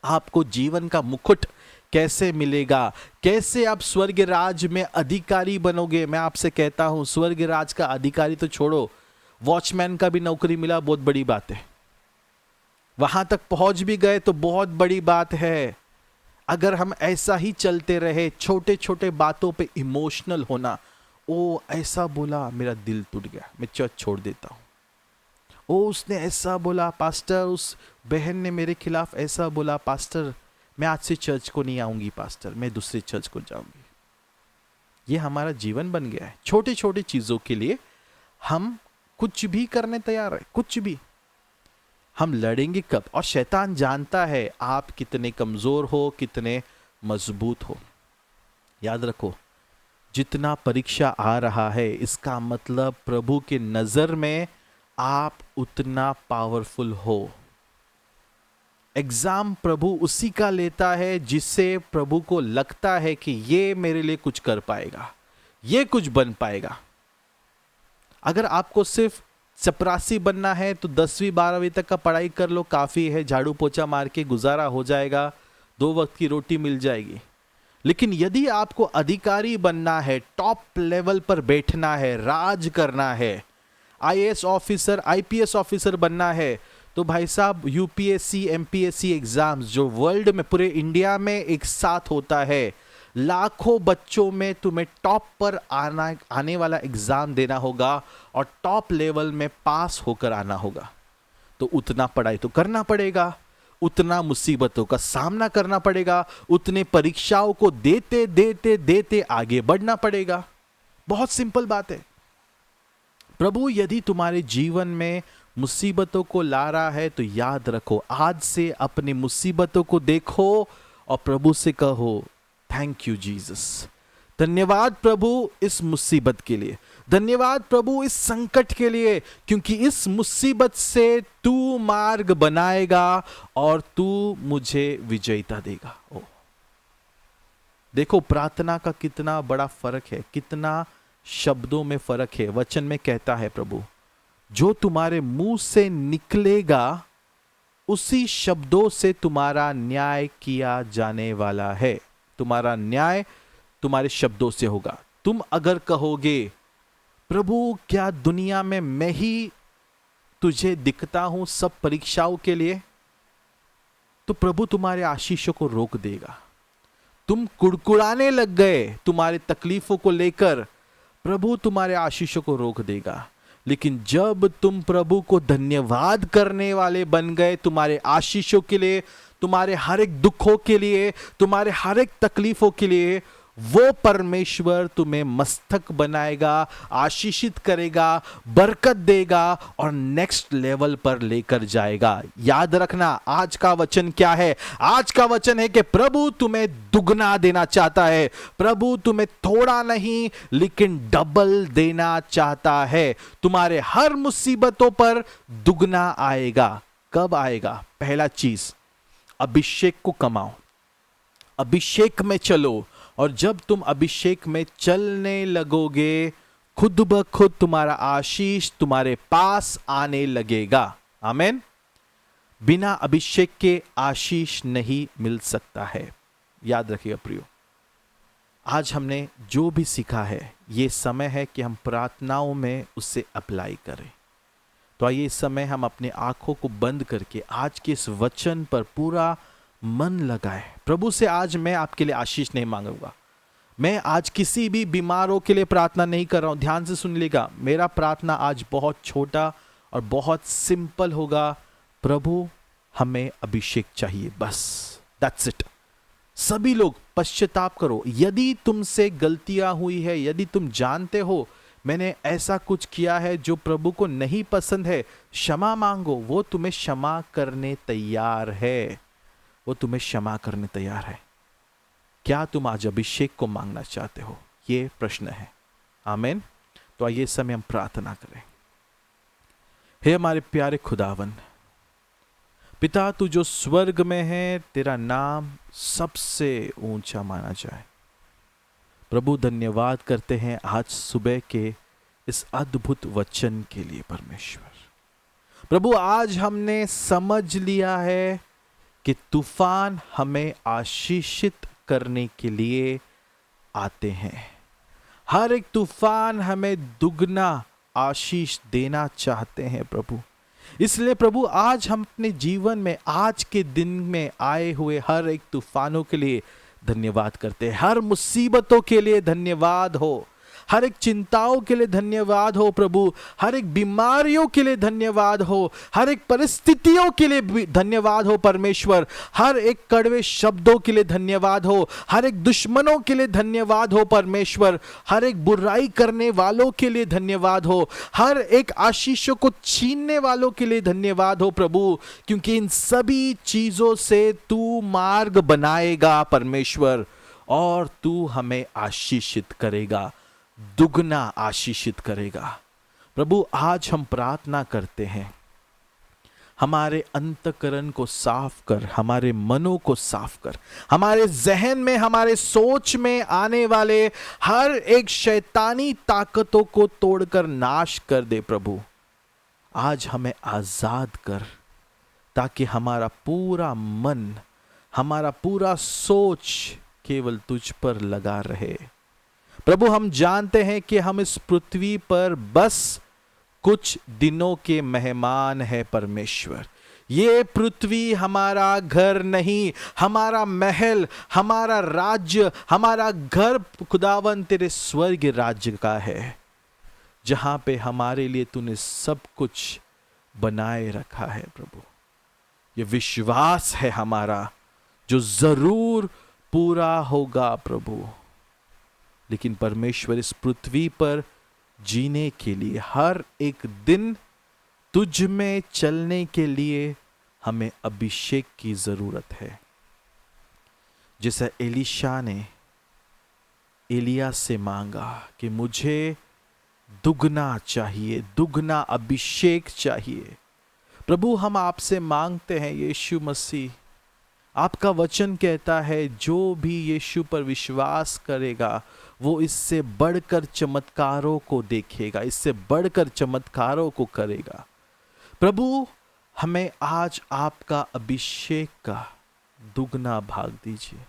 आपको जीवन का मुकुट कैसे मिलेगा? कैसे आप स्वर्ग राज में अधिकारी बनोगे? मैं आपसे कहता हूं, स्वर्ग राज का अधिकारी तो छोड़ो, वॉचमैन का भी नौकरी मिला बहुत बड़ी बात है। वहां तक पहुंच भी गए तो बहुत बड़ी बात है। अगर हम ऐसा ही चलते रहे, छोटे छोटे बातों पे इमोशनल होना, ओ ऐसा बोला मेरा दिल टूट गया, मैं चर्च छोड़ देता हूं, ओ उसने ऐसा बोला पास्टर, उस बहन ने मेरे खिलाफ ऐसा बोला पास्टर, मैं आज से चर्च को नहीं आऊंगी पास्टर, मैं दूसरे चर्च को जाऊंगी। ये हमारा जीवन बन गया है। छोटी छोटी चीजों के लिए हम कुछ भी करने तैयार है, कुछ भी। हम लड़ेंगे कब? और शैतान जानता है आप कितने कमजोर हो, कितने मजबूत हो। याद रखो, जितना परीक्षा आ रहा है इसका मतलब प्रभु के नजर में आप उतना पावरफुल हो। एग्जाम प्रभु उसी का लेता है जिससे प्रभु को लगता है कि ये मेरे लिए कुछ कर पाएगा, ये कुछ बन पाएगा। अगर आपको सिर्फ चपरासी बनना है तो 10वीं 12वीं तक का पढ़ाई कर लो, काफी है, झाड़ू पोछा मार के गुजारा हो जाएगा, 2 वक्त की रोटी मिल जाएगी। लेकिन यदि आपको अधिकारी बनना है, टॉप लेवल पर बैठना है, राज करना है, आईएएस ऑफिसर, आईपीएस ऑफिसर बनना है, तो भाई साहब यूपीएससी एमपीएससी एग्जाम्स जो वर्ल्ड में, पूरे इंडिया में एक साथ होता है, लाखों बच्चों में तुम्हें टॉप पर आने वाला एग्जाम देना होगा और टॉप लेवल में पास होकर आना होगा। तो उतना पढ़ाई तो करना पड़ेगा, उतना मुसीबतों का सामना करना पड़ेगा, उतने परीक्षाओं को देते देते देते आगे बढ़ना पड़ेगा। बहुत सिंपल बात है। प्रभु यदि तुम्हारे जीवन में मुसीबतों को ला रहा है तो याद रखो, आज से अपनी मुसीबतों को देखो और प्रभु से कहो, थैंक यू जीसस, धन्यवाद प्रभु इस मुसीबत के लिए, धन्यवाद प्रभु इस संकट के लिए, क्योंकि इस मुसीबत से तू मार्ग बनाएगा और तू मुझे विजयता देगा। ओ देखो, प्रार्थना का कितना बड़ा फर्क है, कितना शब्दों में फर्क है। वचन में कहता है प्रभु, जो तुम्हारे मुंह से निकलेगा उसी शब्दों से तुम्हारा न्याय किया जाने वाला है। तुम्हारा न्याय तुम्हारे शब्दों से होगा। तुम अगर कहोगे प्रभु क्या दुनिया में मैं ही तुझे दिखता हूं सब परीक्षाओं के लिए, तो प्रभु तुम्हारे आशीषों को रोक देगा। तुम कुड़कुड़ाने लग गए तुम्हारे तकलीफों को लेकर, प्रभु तुम्हारे आशीषों को रोक देगा। लेकिन जब तुम प्रभु को धन्यवाद करने वाले बन गए तुम्हारे आशीषों के लिए, तुम्हारे हर एक दुखों के लिए, तुम्हारे हर एक तकलीफों के लिए, वो परमेश्वर तुम्हें मस्तक बनाएगा, आशीषित करेगा, बरकत देगा और नेक्स्ट लेवल पर लेकर जाएगा। याद रखना आज का वचन क्या है। आज का वचन है कि प्रभु तुम्हें दुगना देना चाहता है। प्रभु तुम्हें थोड़ा नहीं लेकिन डबल देना चाहता है। तुम्हारे हर मुसीबतों पर दुगना आएगा। कब आएगा? पहला चीज, अभिषेक को कमाओ, अभिषेक में चलो, और जब तुम अभिषेक में चलने लगोगे खुद ब खुद तुम्हारा आशीष तुम्हारे पास आने लगेगा। आमीन। बिना अभिषेक के आशीष नहीं मिल सकता है। याद रखिएगा प्रियो, आज हमने जो भी सीखा है ये समय है कि हम प्रार्थनाओं में उससे अप्लाई करें। तो आइए इस समय हम अपने आंखों को बंद करके आज के इस वचन पर पूरा मन लगाए। प्रभु से आज मैं आपके लिए आशीष नहीं मांगूंगा। मैं आज किसी भी बीमारों के लिए प्रार्थना नहीं कर रहा हूं। ध्यान से सुन लीजिएगा, मेरा प्रार्थना आज बहुत छोटा और बहुत सिंपल होगा। प्रभु हमें अभिषेक चाहिए, बस दैट्स इट। सभी लोग पश्चाताप करो। यदि तुमसे गलतियां हुई है, यदि तुम जानते हो मैंने ऐसा कुछ किया है जो प्रभु को नहीं पसंद है, क्षमा मांगो। वो तुम्हें क्षमा करने तैयार है। वो तुम्हें क्षमा करने तैयार है। क्या तुम आज अभिषेक को मांगना चाहते हो? ये प्रश्न है। आमीन। तो आइए इस समय हम प्रार्थना करें। हे हमारे प्यारे खुदावन, पिता तू जो स्वर्ग में है, तेरा नाम सबसे ऊंचा माना जाए। प्रभु धन्यवाद करते हैं आज सुबह के इस अद्भुत वचन के लिए। परमेश्वर प्रभु, आज हमने समझ लिया है कि तूफान हमें आशीषित करने के लिए आते हैं। हर एक तूफान हमें दुगना आशीष देना चाहते हैं प्रभु। इसलिए प्रभु आज हम अपने जीवन में आज के दिन में आए हुए हर एक तूफानों के लिए धन्यवाद करते हैं। हर मुसीबतों के लिए धन्यवाद हो, हर एक चिंताओं के लिए धन्यवाद हो प्रभु, हर एक बीमारियों के लिए धन्यवाद हो, हर एक परिस्थितियों के लिए धन्यवाद हो परमेश्वर, हर एक कड़वे शब्दों के लिए धन्यवाद हो, हर एक दुश्मनों के लिए धन्यवाद हो परमेश्वर, हर एक बुराई करने वालों के लिए धन्यवाद हो, हर एक आशीषों को छीनने वालों के लिए धन्यवाद हो प्रभु, क्योंकि इन सभी चीजों से तू मार्ग बनाएगा परमेश्वर, और तू हमें आशीषित करेगा, दुगना आशीषित करेगा। प्रभु आज हम प्रार्थना करते हैं, हमारे अंतकरण को साफ कर, हमारे मनों को साफ कर, हमारे जहन में, हमारे सोच में आने वाले हर एक शैतानी ताकतों को तोड़कर नाश कर दे प्रभु। आज हमें आजाद कर, ताकि हमारा पूरा मन, हमारा पूरा सोच केवल तुझ पर लगा रहे। प्रभु हम जानते हैं कि हम इस पृथ्वी पर बस कुछ दिनों के मेहमान है परमेश्वर। ये पृथ्वी हमारा घर नहीं, हमारा महल, हमारा राज्य, हमारा घर खुदावन तेरे स्वर्ग राज्य का है, जहां पे हमारे लिए तूने सब कुछ बनाए रखा है प्रभु। ये विश्वास है हमारा जो जरूर पूरा होगा प्रभु। लेकिन परमेश्वर इस पृथ्वी पर जीने के लिए, हर एक दिन तुझ में चलने के लिए हमें अभिषेक की जरूरत है। जैसा एलीशा ने एलिया से मांगा कि मुझे दुगना चाहिए, दुगना अभिषेक चाहिए। प्रभु हम आपसे मांगते हैं यीशु मसीह, आपका वचन कहता है जो भी यीशु पर विश्वास करेगा वो इससे बढ़कर चमत्कारों को देखेगा, इससे बढ़कर चमत्कारों को करेगा। प्रभु हमें आज आपका अभिषेक का दुगना भाग दीजिए।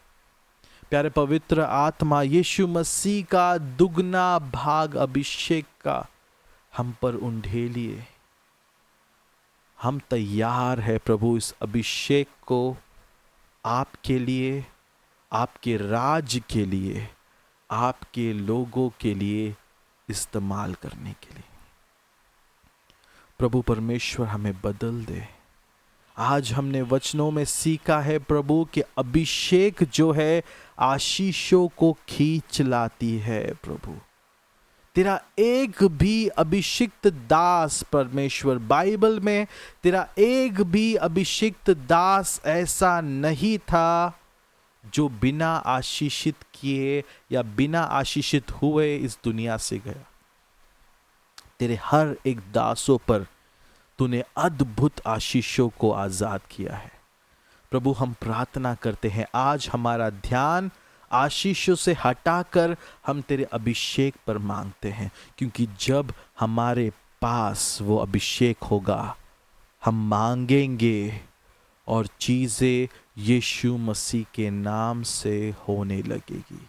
प्यारे पवित्र आत्मा, यीशु मसीह का दुगना भाग अभिषेक का हम पर उंडेलिए। हम तैयार है प्रभु इस अभिषेक को आपके लिए, आपके राज के लिए, आपके लोगों के लिए इस्तेमाल करने के लिए। प्रभु परमेश्वर हमें बदल दे, आज हमने वचनों में सीखा है प्रभु कि अभिषेक जो है आशीषों को खींच लाती है प्रभु। तेरा एक भी अभिषिक्त दास परमेश्वर, बाइबल में तेरा एक भी अभिषिक्त दास ऐसा नहीं था जो बिना आशीषित किए या बिना आशीषित हुए इस दुनिया से गया। तेरे हर एक दासों पर तूने अद्भुत आशीषों को आजाद किया है प्रभु। हम प्रार्थना करते हैं आज हमारा ध्यान आशीषों से हटाकर हम तेरे अभिषेक पर मांगते हैं, क्योंकि जब हमारे पास वो अभिषेक होगा हम मांगेंगे और चीजें यीशु मसीह के नाम से होने लगेगी।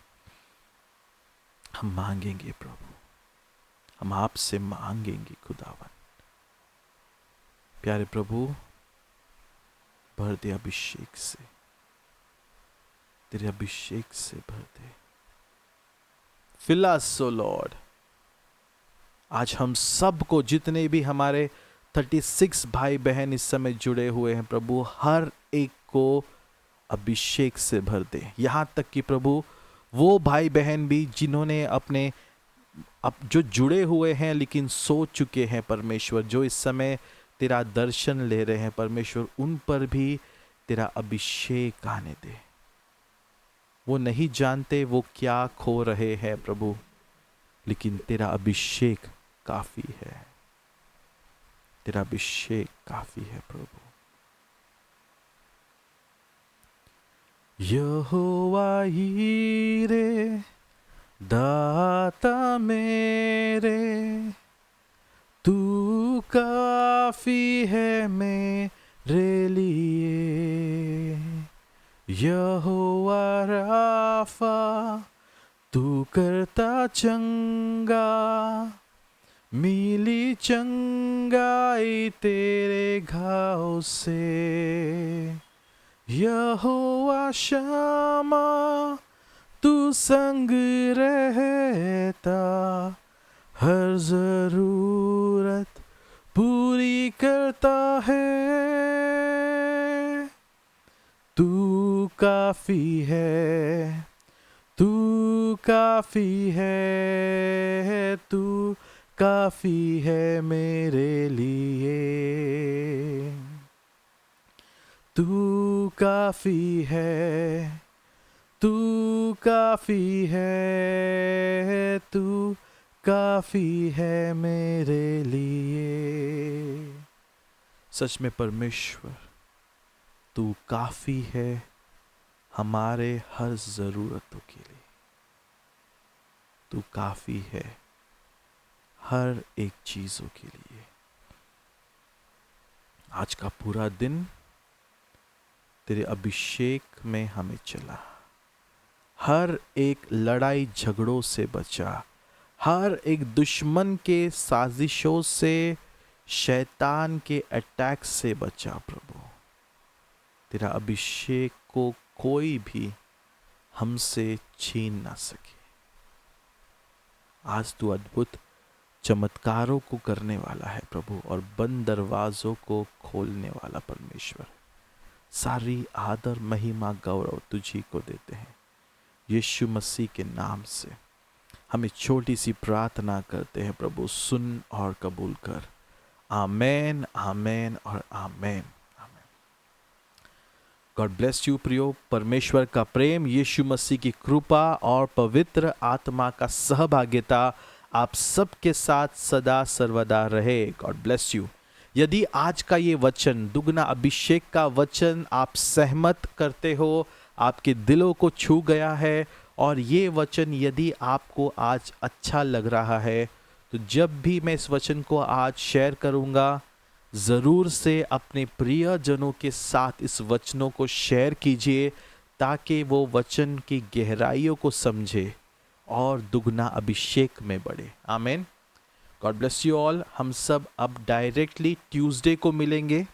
हम मांगेंगे प्रभु, हम आपसे मांगेंगे खुदावन। प्यारे प्रभु, भर दे अभिषेक से, तेरे अभिषेक से भर दे। Fill us, O Lord। आज हम सबको, जितने भी हमारे 36 भाई बहन इस समय जुड़े हुए हैं प्रभु, हर एक को अभिषेक से भर दे। यहाँ तक कि प्रभु वो भाई बहन भी जिन्होंने अपने जो जुड़े हुए हैं लेकिन सो चुके हैं परमेश्वर, जो इस समय तेरा दर्शन ले रहे हैं परमेश्वर, उन पर भी तेरा अभिषेक आने दे। वो नहीं जानते वो क्या खो रहे हैं प्रभु, लेकिन तेरा अभिषेक काफी है, तेरा अभिषेक काफी है प्रभु। यहोवा यीरे दाता मेरे, तू काफी है मेरे लिए। यहोवा राफा, तू करता चंगा, मिली चंगाई तेरे घाव से। यहोवा शमा, तू संग रहता, हर जरूरत पूरी करता है। तू काफी है, तू काफी है, तू काफी है मेरे लिए। तू काफी है, तू काफी है, तू काफी है मेरे लिए। सच में परमेश्वर तू काफी है हमारे हर जरूरतों के लिए। तू काफी है हर एक चीजों के लिए। आज का पूरा दिन तेरे अभिषेक में हमें चला, हर एक लड़ाई झगड़ों से बचा, हर एक दुश्मन के साजिशों से, शैतान के अटैक से बचा प्रभु। तेरा अभिषेक को कोई भी हमसे छीन ना सके। आज तू अद्भुत चमत्कारों को करने वाला है प्रभु, और बंद दरवाजों को खोलने वाला परमेश्वर। सारी आदर महिमा गौरव तुझी को देते हैं यीशु मसीह के नाम से। हमें छोटी सी प्रार्थना करते हैं प्रभु, सुन और कबूल कर। आमेन, आमेन और आमेन। गॉड ब्लेस यू प्रियो। परमेश्वर का प्रेम, यीशु मसीह की कृपा और पवित्र आत्मा का सहभागिता आप सबके साथ सदा सर्वदा रहे। God bless you. यदि आज का ये वचन, दुगना अभिषेक का वचन, आप सहमत करते हो, आपके दिलों को छू गया है, और ये वचन यदि आपको आज अच्छा लग रहा है, तो जब भी मैं इस वचन को आज शेयर करूँगा, ज़रूर से अपने प्रियजनों के साथ इस वचनों को शेयर कीजिए, ताकि वो वचन की गहराइयों को समझे और दुगना अभिषेक में बढ़े। आमीन। God bless you all. हम सब अब डायरेक्टली ट्यूसडे को मिलेंगे।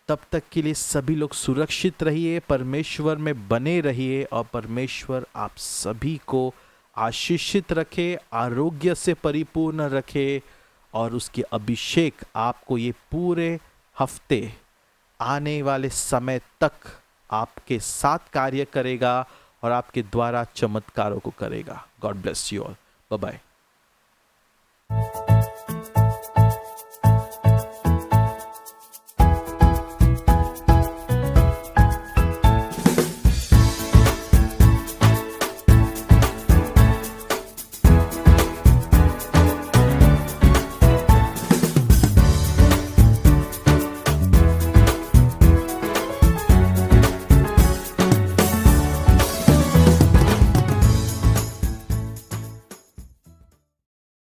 तब तक के लिए सभी लोग सुरक्षित रहिए, परमेश्वर में बने रहिए, और परमेश्वर आप सभी को आशीषित रखे, आरोग्य से परिपूर्ण रखे, और उसके अभिषेक आपको ये पूरे हफ्ते आने वाले समय तक आपके साथ कार्य करेगा और आपके द्वारा चमत्कारों को करेगा। God bless you all. Bye bye.